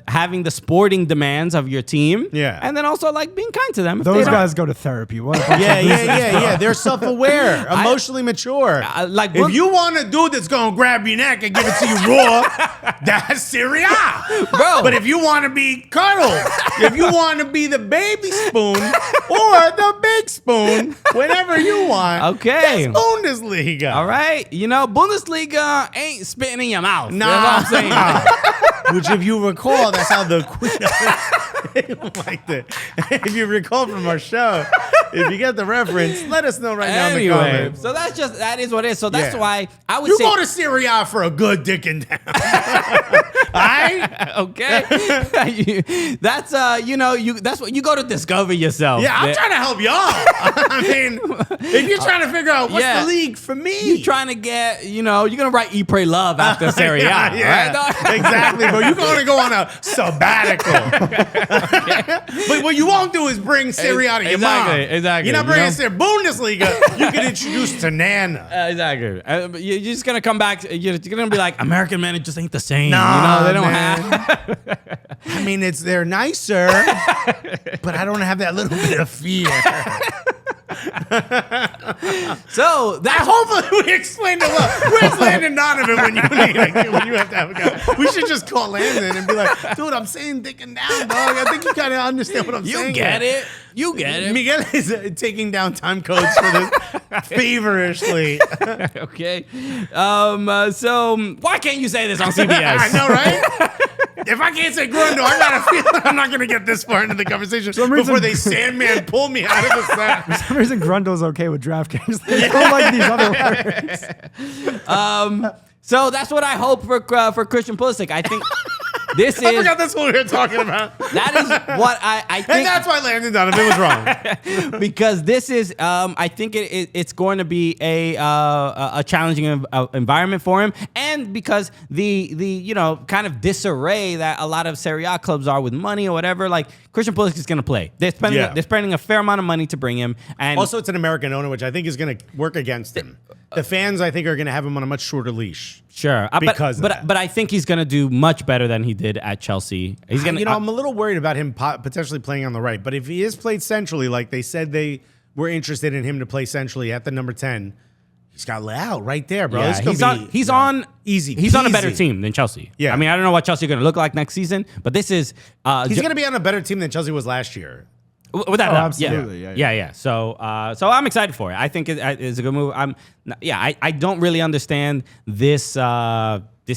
having the sporting demands of your team. Yeah. And then also like being kind to them. If Those they guys go to therapy. What a bunch of Yeah. losers. They're self-aware, emotionally mature. like, if you want a dude that's gonna grab your neck and give it to you raw, that's Serie A, Bro. But if you want to be cuddled, if you want to be the baby spoon or the big spoon, whenever you want, Okay. that's Bundesliga. All right. You know, Bundesliga ain't spitting in your mouth. Nah. That's what I'm saying. Which, if you recall, that's how the Queen liked it. If you recall from our show, if you get the reference, let us know right now in the Anyway, comments. so that is what it is. So that's Yeah. why I would You say go to Serie A for a good dicking down. All right? okay. That's that's what you go to discover yourself. Yeah, I'm trying to help y'all. I mean, if you're trying to figure out what's Yeah. the league for me. You're trying to get, you're gonna write Eat, Pray, Love after Serie A. Yeah, Right? exactly. But you're going to go on a sabbatical. But what you won't do is bring Serie A to your mom. Exactly. You're not bringing Serie Bundesliga. You can introduce to Nana. Exactly. You're just gonna come back. You're gonna be like, American men, it just ain't the same. Nah, they don't man. have. I mean, they're nicer, but I don't have that little bit of fear. So that's Hopefully we explained it well. Where's Landon Donovan when you have to have a guy? We should just call Landon and be like, dude, I'm saying dick and down, dog. I think you kind of understand what I'm saying. you get it. You get it. Miguel is taking down time codes for this feverishly. Okay. So why can't you say this on CBS? I know, right? If I can't say Grundle, I got a feeling I'm not going to get this far into the conversation before they Sandman pull me out of the set. For some reason, Grundle's okay with DraftKings. They don't like these other words. So that's what I hope for Christian Pulisic. I think this I is forgot that's what we were talking about. that is what I think. And that's why Landon Donovan was wrong. Because this is, I think it's going to be a challenging environment for him, and because the kind of disarray that a lot of Serie A clubs are with money or whatever, like Christian Pulisic is going to play. They're spending a fair amount of money to bring him, and Also, it's an American owner, which I think is going to work against him. The fans, I think, are going to have him on a much shorter leash. sure, because of that. but I think he's going to do much better than he did at Chelsea. He's going to, I'm a little worried about him potentially playing on the right. But if he is played centrally, like they said they were interested in him to play centrally at the number 10, he's got layout right there, bro. Yeah, This could he's on easy. He's on a better peasy. team than Chelsea. Yeah. I mean, I don't know what Chelsea are going to look like next season, but this is He's going to be on a better team than Chelsea was last year. without a doubt. absolutely. Yeah. So I'm excited for it. I think it's a good move. I don't really understand this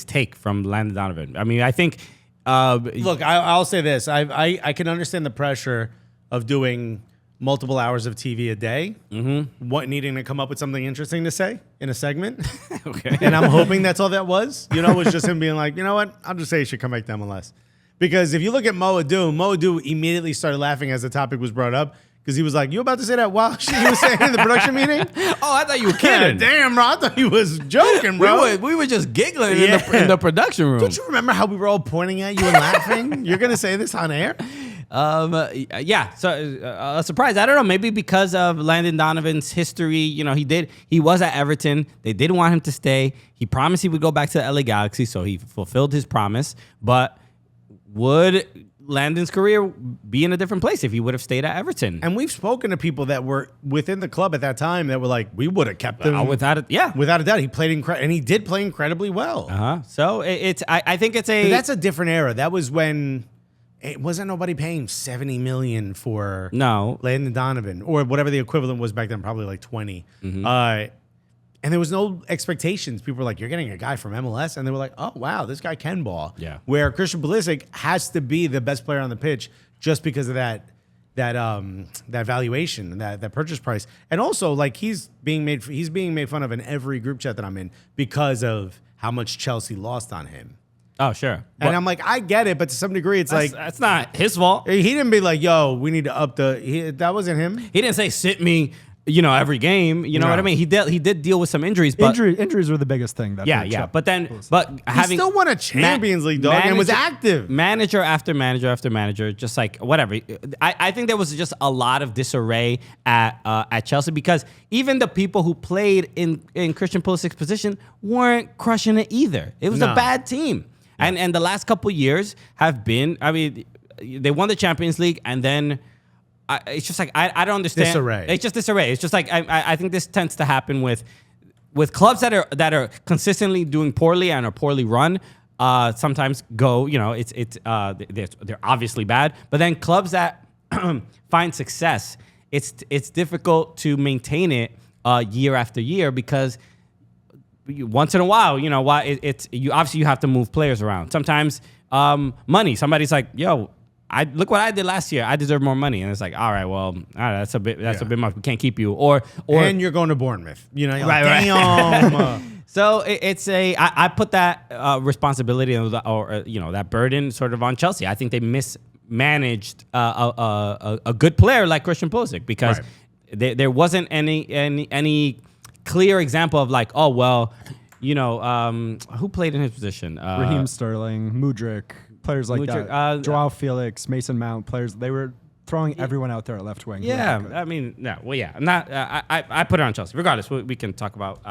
take from Landon Donovan. I mean, I think. Look, I'll say this. I can understand the pressure of doing multiple hours of TV a day, needing to come up with something interesting to say in a segment. Okay. And I'm hoping that's all that was. It was just him being like, you know what? I'll just say he should come back to MLS. Because if you look at Mo Adu immediately started laughing as the topic was brought up because he was like, you about to say that while he was saying in the production meeting? Oh, I thought you were kidding. Damn, bro. I thought he was joking, bro. We were just giggling Yeah. in the production room. Don't you remember how we were all pointing at you and laughing? You're going to say this on air? Yeah. So a surprise. I don't know. Maybe because of Landon Donovan's history. He was at Everton. They didn't want him to stay. He promised he would go back to the LA Galaxy, so he fulfilled his promise. But would Landon's career be in a different place if he would have stayed at Everton? And we've spoken to people that were within the club at that time that were like, we would have kept him. Without it, yeah. Without a doubt. He played and he did play incredibly well. So I think it's a. But that's a different era. That was when it wasn't nobody paying $70 million for Landon Donovan or whatever the equivalent was back then, probably like 20. And there was no expectations. People were like, you're getting a guy from MLS. And they were like, oh, wow, this guy can ball. Yeah. Where Christian Pulisic has to be the best player on the pitch just because of that valuation, that purchase price. And also, like, he's being made fun of in every group chat that I'm in because of how much Chelsea lost on him. Oh, sure. And I'm like, I get it, but to some degree, it's like that's not his fault. he didn't be like, yo, we need to up that wasn't him. He didn't say sit me every game. You know what I mean? He did deal with some injuries, but Injuries were the biggest thing. That hurt Chelsea. But He having still won a Champions League, dog, and was active. Manager after manager after manager, just like whatever. I think there was just a lot of disarray at Chelsea because even the people who played in Christian Pulisic's position weren't crushing it either. It was a bad team. And the last couple years have been, I mean, they won the Champions League and then it's just like I don't understand. Disarray. It's just disarray. It's just like I think this tends to happen with clubs that are consistently doing poorly and are poorly run. Sometimes go, they're obviously bad. But then clubs that find success, it's difficult to maintain it year after year because once in a while, you obviously you have to move players around. Sometimes money. Somebody's like, yo. Look what I did last year. I deserve more money, and it's like, all right, that's a bit much. We can't keep you, and you're going to Bournemouth. Right. Damn. So I put that responsibility or that burden sort of on Chelsea. I think they mismanaged a good player like Christian Pulisic because there wasn't any clear example of like, who played in his position? Raheem Sterling, Mudryk. Players like that, Joao Felix, Mason Mount, players, they were throwing everyone out there at left wing. Yeah, I mean, no, well, yeah, I'm not. I put it on Chelsea. Regardless, we can talk about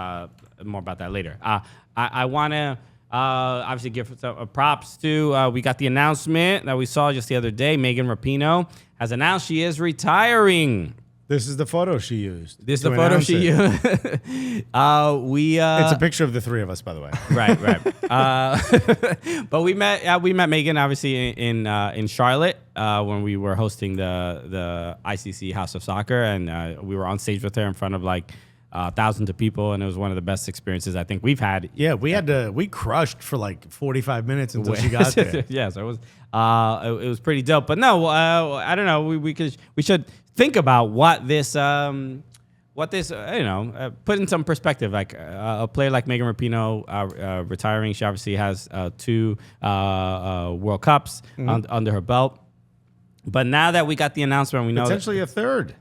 more about that later. I want to obviously give some props to. We got the announcement that we saw just the other day. Megan Rapinoe has announced she is retiring. This is the photo she used. This is the photo she used. It's a picture of the three of us, by the way. Right. But we met Megan obviously in Charlotte when we were hosting the ICC House of Soccer, and we were on stage with her in front of like thousands of people, and it was one of the best experiences I think we've had. Yeah, we crushed for like 45 minutes until she got there. Yeah, so it was pretty dope. But no, I don't know. We should think about what this put in some perspective. Like a player like Megan Rapinoe retiring, she obviously has 2 World Cups under her belt. But now that we got the announcement, we know potentially a third.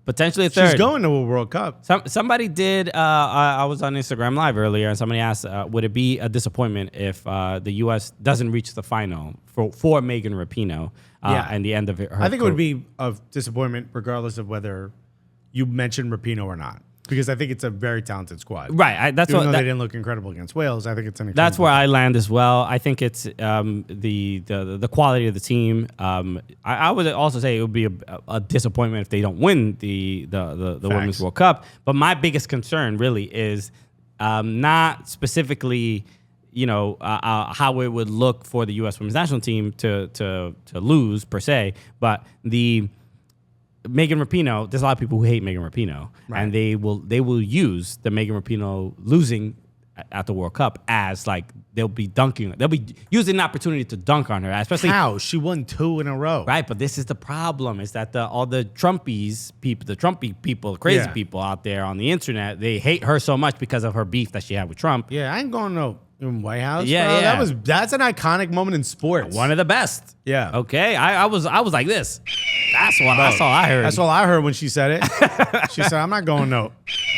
Potentially a third. She's going to a World Cup. Somebody did. I was on Instagram Live earlier, and somebody asked, "Would it be a disappointment if the U.S. doesn't reach the final for Megan Rapinoe and the end of her?" I think it would be a disappointment, regardless of whether you mention Rapinoe or not, because I think it's a very talented squad. Right. They didn't look incredible against Wales. I think it's an. That's where I land as well. I think it's the quality of the team. I would also say it would be a disappointment if they don't win the Women's World Cup. But my biggest concern really is not specifically, how it would look for the U.S. Women's National Team to lose per se, but the Megan Rapinoe, there's a lot of people who hate Megan Rapinoe, and they will use the Megan Rapinoe losing at the World Cup as like they'll be using the opportunity to dunk on her, especially how she won 2 in a row. Right, but this is the problem: is that all the Trumpies people, the Trumpy people, crazy people out there on the internet, they hate her so much because of her beef that she had with Trump. Yeah, I ain't going no White House. Yeah, bro. That's an iconic moment in sports. One of the best. Yeah. Okay, I was like this. That's all I heard. That's all I heard when she said it. She said, "I'm not going no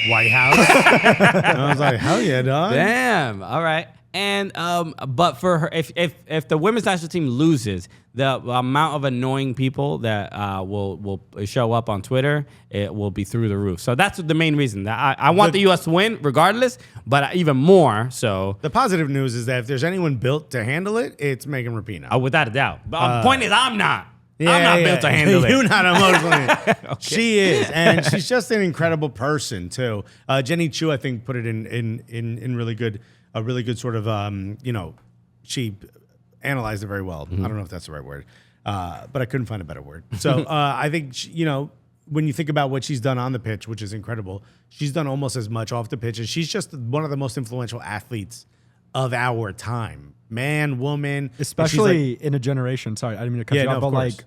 White House." And I was like, "Hell yeah, dog!" Damn. All right. And but for her, if the women's national team loses, the amount of annoying people that will show up on Twitter, it will be through the roof. So that's the main reason that I want the U.S. to win, regardless. But even more so, the positive news is that if there's anyone built to handle it, it's Megan Rapinoe. Without a doubt. But the point is, I'm not. I'm not built to handle it. You're not emotionally. Okay. She is, and she's just an incredible person too. Jenny Chu, I think, put it in really good, a really good sort of she analyzed it very well. I don't know if that's the right word, but I couldn't find a better word. So I think when you think about what she's done on the pitch, which is incredible, she's done almost as much off the pitch, and she's just one of the most influential athletes of our time. Man, woman, especially in a generation. Sorry, I didn't mean to cut you off, but like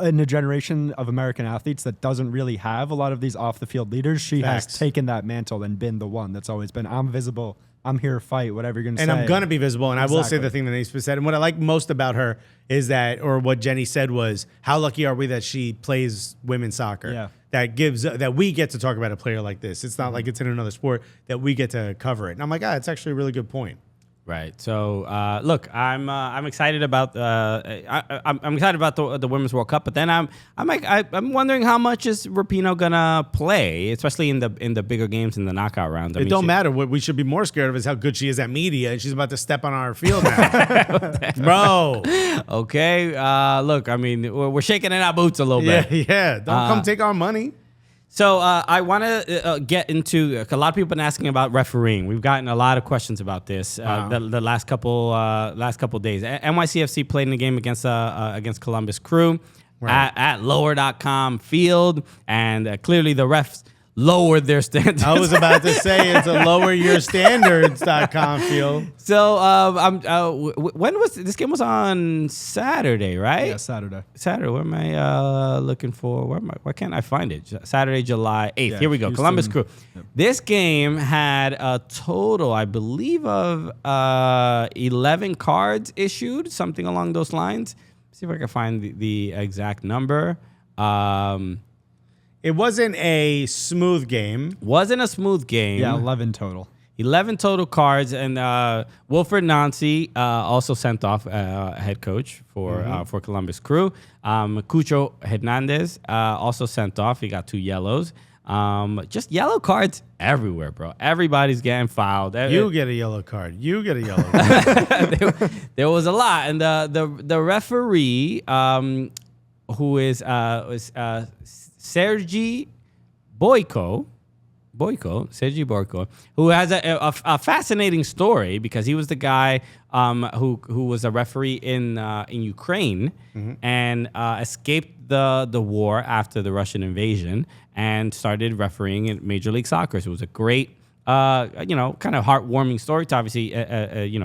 in a generation of American athletes that doesn't really have a lot of these off the field leaders, she has taken that mantle and been the one that's always been, I'm visible, I'm here to fight, whatever you're going to say. And I'm going to be visible. And I will say Exactly. the thing that Naismith said. And what I like most about her is that, or what Jenny said was, how lucky are we that she plays women's soccer? Yeah. That we get to talk about a player like this. It's not like it's in another sport that we get to cover it. And I'm like, it's actually a really good point. Right. So look, I'm excited about I'm excited about the Women's World Cup, but then I'm wondering how much is Rapinoe gonna play, especially in the bigger games in the knockout round. It don't matter. What we should be more scared of is how good she is at media, and she's about to step on our field now, bro. Okay. Look, I mean, we're shaking in our boots a little bit. Yeah. Don't come take our money. So I want to get into a lot of people been asking about refereeing. We've gotten a lot of questions about this the last couple days. NYCFC played in a game against Columbus Crew at lower.com field, and clearly the refs lowered their standards. I was about to say it's a loweryourstandards.com field. So when was this game? Was on Saturday, right? Yeah, Saturday. Saturday. What am I looking for? Why can't I find it? Saturday, July 8th. Yeah, Here we go. Houston. Columbus Crew. Yep. This game had a total, I believe, of 11 cards issued, something along those lines. See if I can find the exact number. It wasn't a smooth game. Wasn't a smooth game. Yeah, 11 total. 11 total cards, and Wilfred Nancy also sent off head coach for Columbus Crew. Cucho Hernandez also sent off. He got 2 yellows. Just yellow cards everywhere, bro. Everybody's getting fouled. You get a yellow card. You get a yellow card. There was a lot, and the referee, who is Sergi Sergi Boyko, who has a fascinating story because he was the guy who was a referee in Ukraine and escaped the war after the Russian invasion and started refereeing in Major League Soccer. So it was a great, kind of heartwarming story to obviously,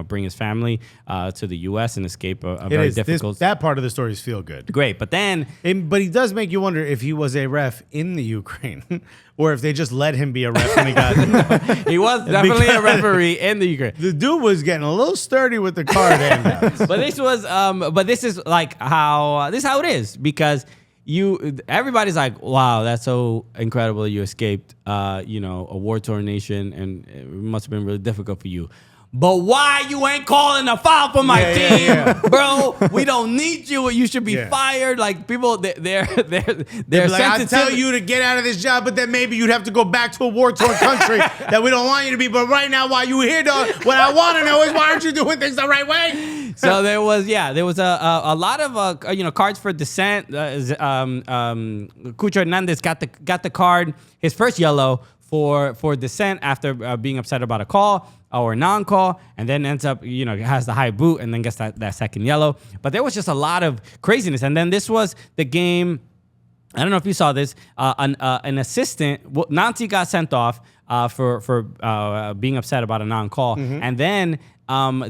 bring his family to the U.S. and escape a very difficult. That part of the story is feel good. Great, but then. But he does make you wonder if he was a ref in the Ukraine or if they just let him be a ref when he got He was definitely a referee in the Ukraine. The dude was getting a little sturdy with the card handouts. But this is like how it is because everybody's like, wow, that's so incredible you escaped a war-torn nation, and it must have been really difficult for you. But why you ain't calling a foul for my team, bro? We don't need you. You should be fired. Like people, they're like, I tell you to get out of this job, but then maybe you'd have to go back to a war-torn country that we don't want you to be. But right now, while you here, dog, what I want to know is why aren't you doing things the right way? So there was a lot of cards for dissent. Cucho Hernandez got the card, his first yellow for dissent after being upset about a call or a non-call, and then ends up, has the high boot and then gets that second yellow. But there was just a lot of craziness. And then this was the game, I don't know if you saw this, an assistant, Nancy got sent off for being upset about a non-call. And then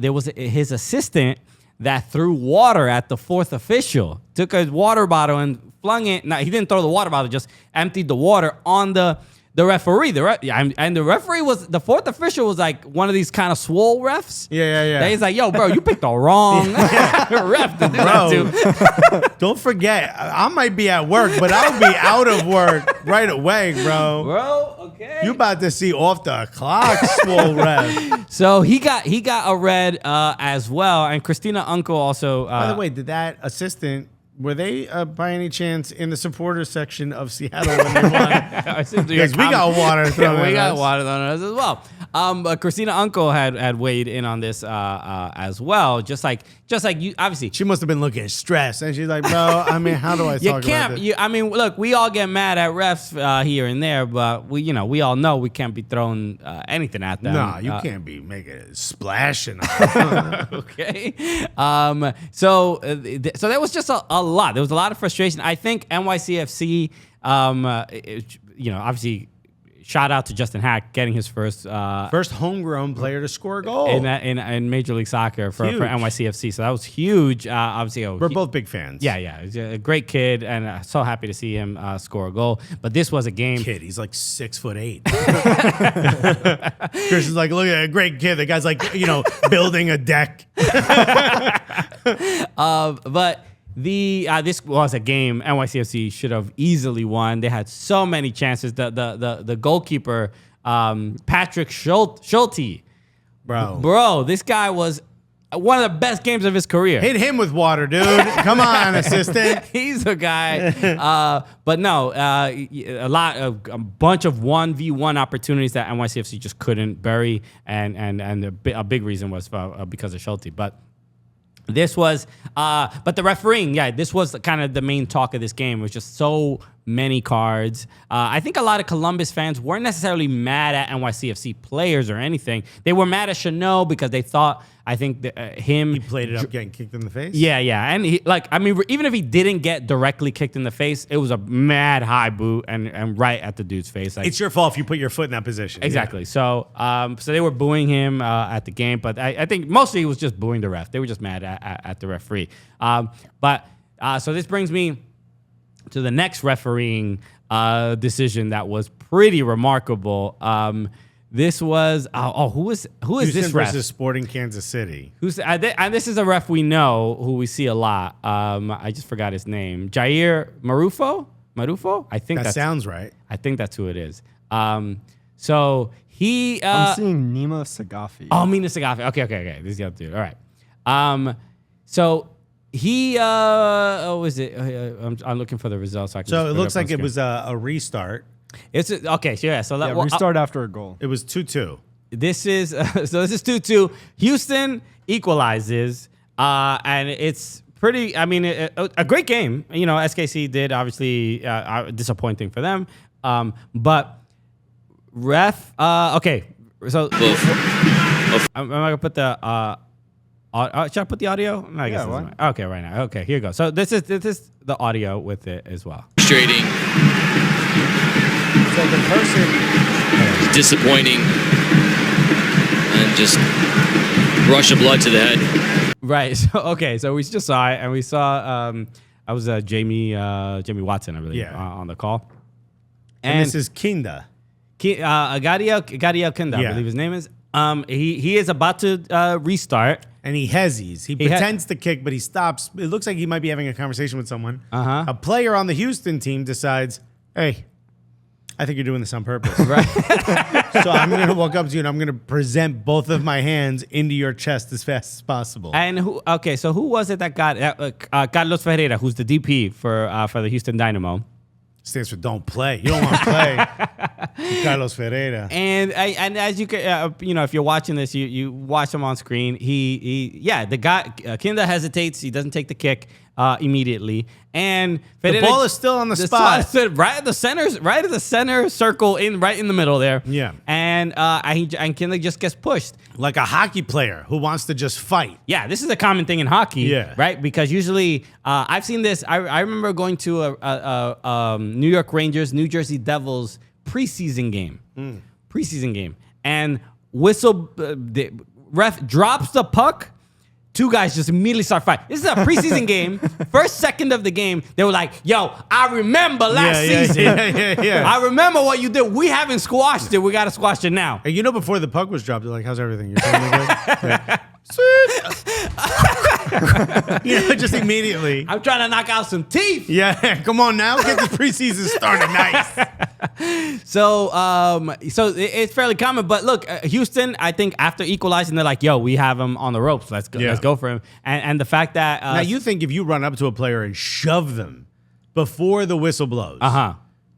there was his assistant that threw water at the fourth official, took a water bottle and flung it. No, he didn't throw the water bottle, just emptied the water on the referee. And the referee the fourth official was like one of these kind of swole refs. Yeah. He's like, yo, bro, you picked the wrong ref to do that to. Don't forget, I might be at work, but I'll be out of work right away, bro. Bro, okay. You about to see off the clock, swole ref. So he got a red as well. And Christina Uncle also. By the way, did that assistant, were they by any chance in the supporters section of Seattle when they won? Because we got water thrown at us. We got water thrown at us as well. Christina Uncle had weighed in on this as well. Just like you, obviously. She must have been looking stressed, and she's like, "Bro, I mean, how do I talk about this?" Look, we all get mad at refs here and there, but we all know we can't be throwing anything at them. Nah, you can't be making it splashing. Okay. So there was just a lot. There was a lot of frustration. I think NYCFC, obviously, shout out to Justin Hack getting his first homegrown player to score a goal in Major League Soccer for NYCFC. So that was huge. Obviously, we're both big fans. Yeah. He's a great kid, and so happy to see him score a goal. But this was a game. Kid, he's like 6'8". Chris is like, look at a great kid. The guy's like, building a deck. But this was a game NYCFC should have easily won. They had so many chances. The goalkeeper, Patrick Schulte, bro, this guy was one of the best games of his career. Hit him with water, dude. Come on, assistant. He's a guy. But no, a bunch of 1v1 opportunities that NYCFC just couldn't bury, and a big reason was because of Schulte. But this was, but the refereeing, this was kind of the main talk of this game. It was just so many cards. I think a lot of Columbus fans weren't necessarily mad at NYCFC players or anything. They were mad at Chanot because they thought, I think he played it up getting kicked in the face. Yeah, and even if he didn't get directly kicked in the face, it was a mad high boot and right at the dude's face. It's your fault if you put your foot in that position. Exactly. Yeah. So they were booing him at the game, but I think mostly it was just booing the ref. They were just mad at the referee. So this brings me to the next refereeing decision that was pretty remarkable. This was who is Houston this ref? versus Sporting Kansas City. And this is a ref we know, who we see a lot. I just forgot his name. Jair Marufo? I think that sounds right. I think that's who it is. So he. I'm seeing Nima Sagafi. Oh, Nima Sagafi. Okay. This is the other dude. All right. So he. Was it? I'm looking for the results. So it looks like it was a restart. It's okay. So yeah. So restart after a goal. It was 2-2. This is 2-2. Houston equalizes, and it's pretty. I mean, a great game. SKC did obviously disappointing for them, but ref. Okay, so I'm gonna put the. Should I put the audio? No, I guess okay, right now. Okay, here you go. So this is the audio with it as well. Frustrating. So the person disappointing, and just rush of blood to the head. Right. So we just saw it, and we saw I was Jamie Watson, I believe, on the call. And this is Kinda. Gadiel Kinda, I believe his name is. He is about to restart. And he hezzies. He pretends to kick, but he stops. It looks like he might be having a conversation with someone. A player on the Houston team decides, hey, I think you're doing this on purpose. Right. So I'm going to walk up to you and I'm going to present both of my hands into your chest as fast as possible. And who was it that got Carlos Ferreira, who's the DP for the Houston Dynamo? Stands for don't play. You don't want to play. Carlos Ferreira. And as you can, if you're watching this, you watch him on screen. The guy Kinda hesitates. He doesn't take the kick immediately, and Ferreira, the ball is still on the spot, right at the center circle, right in the middle there. Yeah, and Kinda just gets pushed like a hockey player who wants to just fight. Yeah, this is a common thing in hockey. Yeah, right. Because usually, I've seen this. I remember going to a New York Rangers, New Jersey Devils preseason game, and the ref drops the puck. Two guys just immediately start fighting. This is a preseason game. First second of the game, they were like, yo, I remember last season. Yeah. I remember what you did. We haven't squashed it. We got to squash it now. And before the puck was dropped, they're like, how's everything? You're feeling good? Just immediately. I'm trying to knock out some teeth. Yeah, come on now. Get the preseason started nice. So it's fairly common. But look, Houston, I think after equalizing, they're like, yo, we have him on the ropes. Let's go for him. And the fact that... now, you think if you run up to a player and shove them before the whistle blows...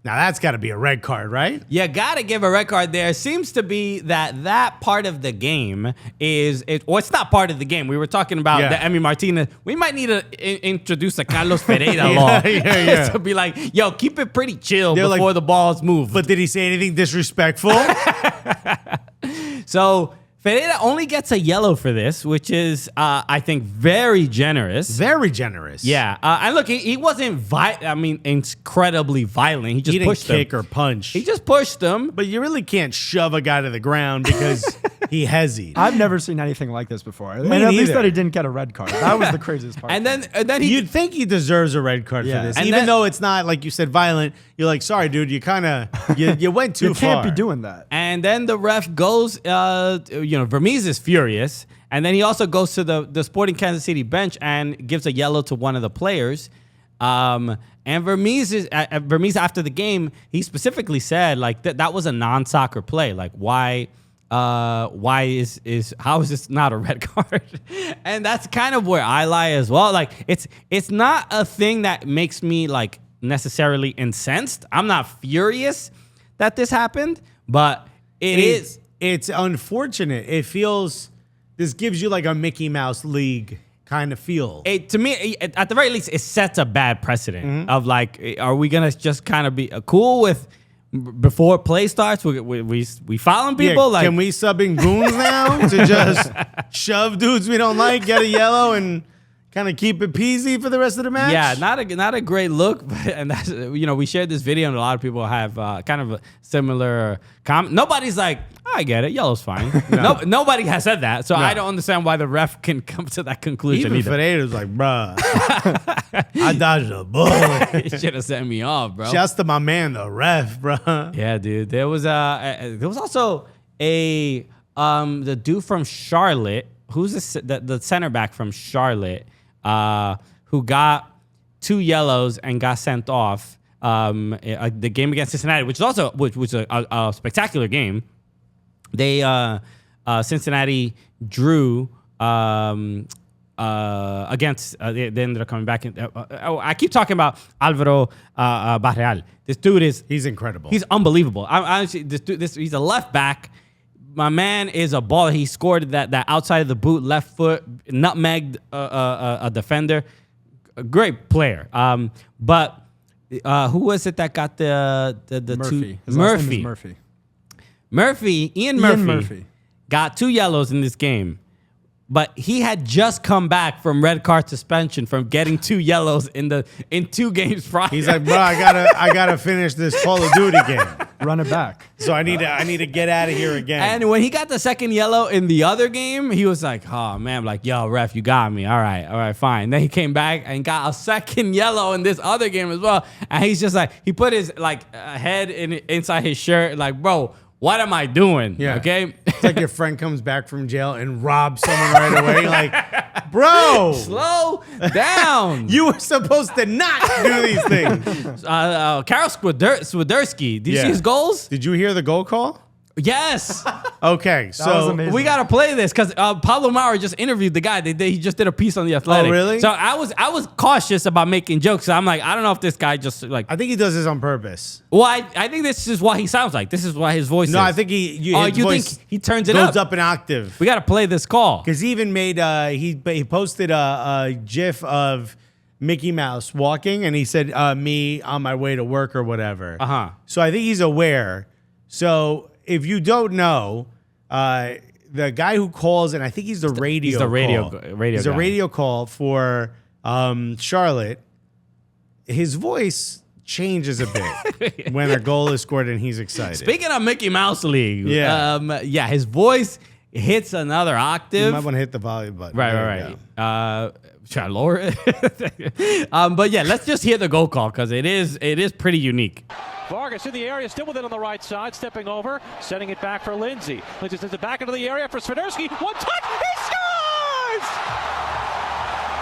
Now, that's got to be a red card, right? You got to give a red card there. Seems to be that part of the game it's not part of the game. We were talking about the Emi Martinez. We might need to introduce a Carlos Ferreira law to be like, yo, keep it pretty chill before the balls move. But did he say anything disrespectful? So Ferreira only gets a yellow for this, which is, I think, very generous. Very generous. Yeah. And look, he wasn't, incredibly violent. He just pushed him. He didn't kick or punch. He just pushed him. But you really can't shove a guy to the ground because he hezzied. I've never seen anything like this before. And Me at least neither. that he didn't get a red card. That was the craziest part. And then he You'd think he deserves a red card Yeah. for this. And Even then- though it's not, like you said, violent. You're like, sorry, dude, you kind of, you went too you far. can't be doing that. And then the ref goes, Vermees is furious. And then he also goes to the Sporting Kansas City bench and gives a yellow to one of the players. And Vermees after the game, he specifically said like that was a non-soccer play. Like how is this not a red card? And that's kind of where I lie as well. Like it's not a thing that makes me like necessarily incensed. I'm not furious that this happened, but It's unfortunate. It feels, this gives you like a Mickey Mouse League kind of feel. To me, at the very least, it sets a bad precedent of like, are we gonna just kind of be cool with before play starts? We following people like, can we sub in goons now to just shove dudes we don't like, get a yellow, and kind of keep it peasy for the rest of the match? Yeah, not a great look, and that's we shared this video and a lot of people have kind of a similar comment. Nobody's like, I get it, yellow's fine. Nobody has said that, so I don't understand why the ref can come to that conclusion. Even Ferreira's like, bruh, I dodged a bullet. He should have sent me off, bro. Shouts to my man, the ref, bruh. Yeah, dude. There was also the dude from Charlotte, who's the center back from Charlotte, who got 2 yellows and got sent off. The game against Cincinnati, which was a spectacular game. They Cincinnati drew against. They ended up coming back. I keep talking about Alvaro Barreal. This dude He's incredible. He's unbelievable. Honestly, he's a left back. My man is a baller. He scored that outside of the boot left foot, nutmegged a defender. A great player. But who was it that got the Murphy. two? His last name is Murphy. Ian Murphy got 2 yellows in this game. But he had just come back from red card suspension from getting 2 yellows in 2 games prior. He's like, bro, I gotta finish this Call of Duty game. Run it back. So I need to get out of here again. And when he got the second yellow in the other game, he was like, oh, man, like, yo, ref, you got me. All right, fine. Then he came back and got a second yellow in this other game as well. And he's just like, he put his head inside his shirt, like, bro, what am I doing? Yeah. Okay? It's like your friend comes back from jail and robs someone right away. You're like, bro, Slow down. you were supposed to not do these things. Karol Swiderski, did you see his goals? Did you hear the goal call? Yes. Okay, was so amazing. We gotta play this because Pablo Maurer just interviewed the guy. He just did a piece on the Athletic. Oh, really? So I was cautious about making jokes. So I'm like, I don't know if this guy just like. I think he does this on purpose. Well, I think this is what he sounds like. This is what his voice is. No, I think his voice think he turns it goes up? up an octave. We gotta play this call. Because he even made he posted a GIF of Mickey Mouse walking, and he said, "Me on my way to work" or whatever. So I think he's aware. So if you don't know, the guy who calls, and I think he's the radio. He's the radio call. He's a guy. radio call for Charlotte. His voice changes a bit when a goal is scored and he's excited. Speaking of Mickey Mouse League, Yeah. his voice hits another octave. You might want to hit the volume button. Right. There we go. Should I lower it? But yeah, let's just hear the goal call because it is pretty unique. Vargas in the area, still with it on the right side, stepping over, sending it back for Lindsay. Lindsay sends it back into the area for Swiderski. One touch, he scores!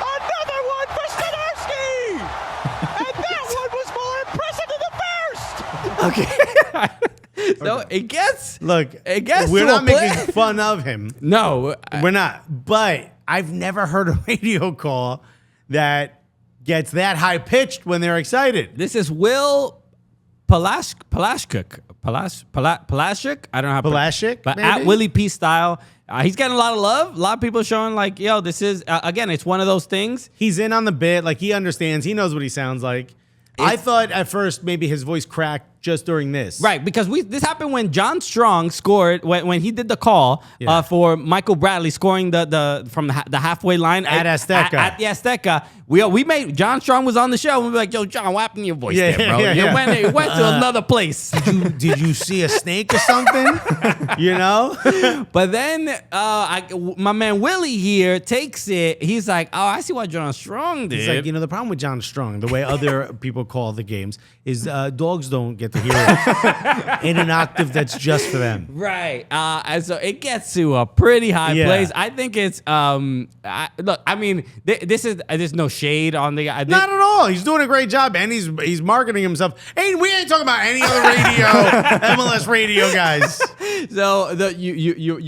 Another one for Swiderski! And that one was more impressive than the first! Okay. So it gets We're to not a play. making fun of him. No, We're not. But I've never heard a radio call that gets that high pitched when they're excited. this is Will Pulisic. I don't know how Pulisic, but maybe? at Willie P style. He's getting a lot of love. A lot of people showing like, yo, this is again, it's one of those things. He's in on the bit. Like, he understands. He knows what he sounds like. I thought at first maybe his voice cracked just during this. Right, because this happened when John Strong scored when he did the call for Michael Bradley scoring the from the halfway line at Azteca. At the Azteca. We made John Strong was on the show. We were like, "Yo, John, what happened to your voice there, bro? You went to another place. Did you see a snake or something? You know." But then my man Willie here takes it. He's like, "Oh, I see what John Strong did." He's like, the problem with John Strong, the way other people call the games, is dogs don't get to hear it in an octave that's just for them. Right. And so it gets to a pretty high place. I think it's look. I mean, there's no shade on the guy. Not at all. He's doing a great job, and he's marketing himself. Hey, we ain't talking about any other radio, MLS radio guys. So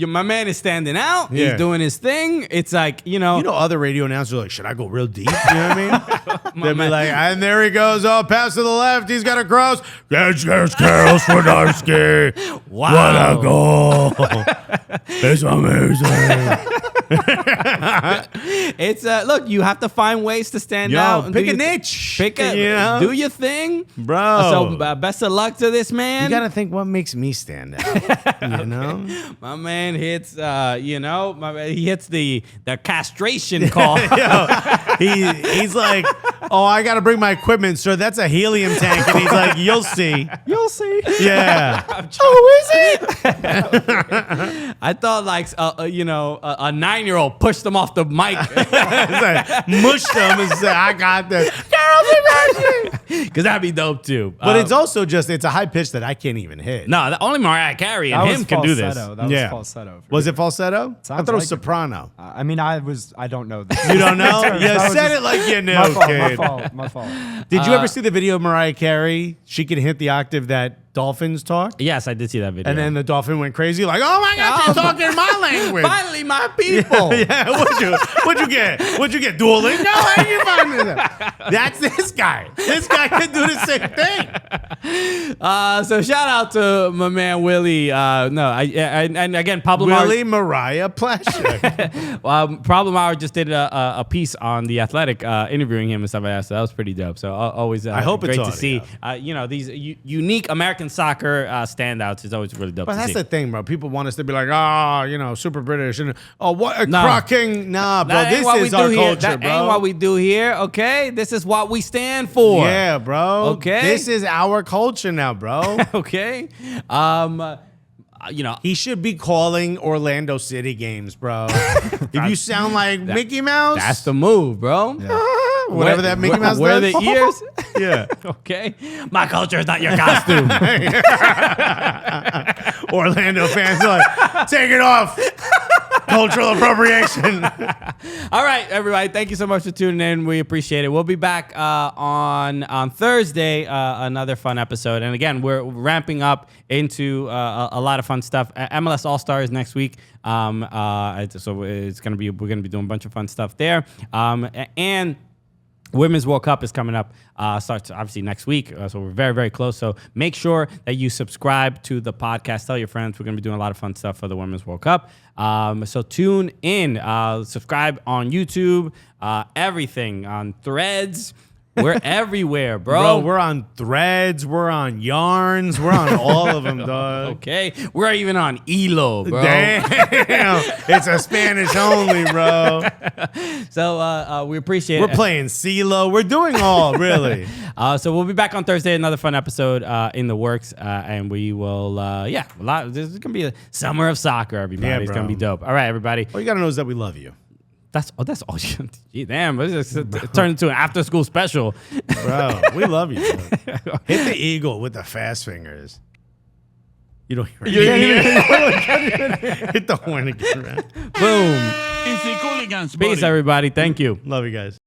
my man is standing out. He's doing his thing. It's like other radio announcers are like, should I go real deep? You know what I mean? They'll be like, and there he goes. Oh, pass to the left. He's got a cross. There's Karol Swiderski. Wow. What a goal! It's amazing. It's look, you have to find ways to stand out. Pick a niche. Do your thing, bro. So best of luck to this man. You gotta think what makes me stand out. You know, my man hits. He hits the castration call. He's like, oh, I gotta bring my equipment, sir. That's a helium tank, and he's like, you'll see. Yeah. Oh, is it? I thought like a 9-year-old pushed him off the mic. Like, mushed him and said, I got this. Because that'd be dope too. But it's also it's a high pitch that I can't even hit. No, only Mariah Carey and him can do this. That was falsetto. Was it falsetto? I thought it was like soprano. I mean, I don't know this. You don't know? You said it like you knew, kid. My fault. Did you ever see the video of Mariah Carey? She could hit the octave that dolphins talk. Yes, I did see that video. And then the dolphin went crazy, like, "Oh my God, you're talking my language! Finally, my people!" Yeah, what'd you get? What'd you get? Duolingo? How you find that? That's this guy. This guy can do the same thing. So shout out to my man Willie. And again, Pablo Willie Mariah Plashek. Pablo Maurer just did a piece on The Athletic, interviewing him and stuff like that. So that was pretty dope. So always I hope great it's to see. These unique American soccer standouts is always really dope. But to that's see. the thing, bro. People want us to be like, super British and what a crocking. Nah, bro. This is our culture, that bro. That ain't what we do here. Okay, this is what we stand for. Yeah, bro. Okay, this is our culture now, bro. Okay. He should be calling Orlando City games, bro. If you sound like Mickey Mouse, that's the move, bro. Whatever that Mickey Mouse Where does. the ears? Yeah. Okay. My culture is not your costume. Orlando fans are like, take it off. Cultural appropriation. All right, everybody. Thank you so much for tuning in. We appreciate it. We'll be back on Thursday, another fun episode. And again, we're ramping up into a lot of fun stuff. MLS All-Stars next week. So we're gonna be doing a bunch of fun stuff there. And Women's World Cup is coming up. Starts obviously next week. So we're very, very close. So make sure that you subscribe to the podcast. Tell your friends. We're going to be doing a lot of fun stuff for the Women's World Cup. So tune in. Subscribe on YouTube. Everything on Threads. We're everywhere, bro. We're on Threads. We're on Yarns. We're on all of them, dog. Okay. We're even on Elo, bro. Damn. It's a Spanish only, bro. So we appreciate it. We're playing CeeLo. We're doing all, really. So we'll be back on Thursday. Another fun episode in the works. And we will, this is going to be a summer of soccer, everybody. Yeah, it's bro. going to be dope. All right, everybody. All you got to know is that we love you. That's all. Gee, damn, it's turned into an after-school special. Bro, we love you. Bro. Hit the eagle with the fast fingers. You don't hear it. Hit the horn again, man. Boom. It's the Cooligans, buddy. Peace, everybody. Thank you. Love you guys.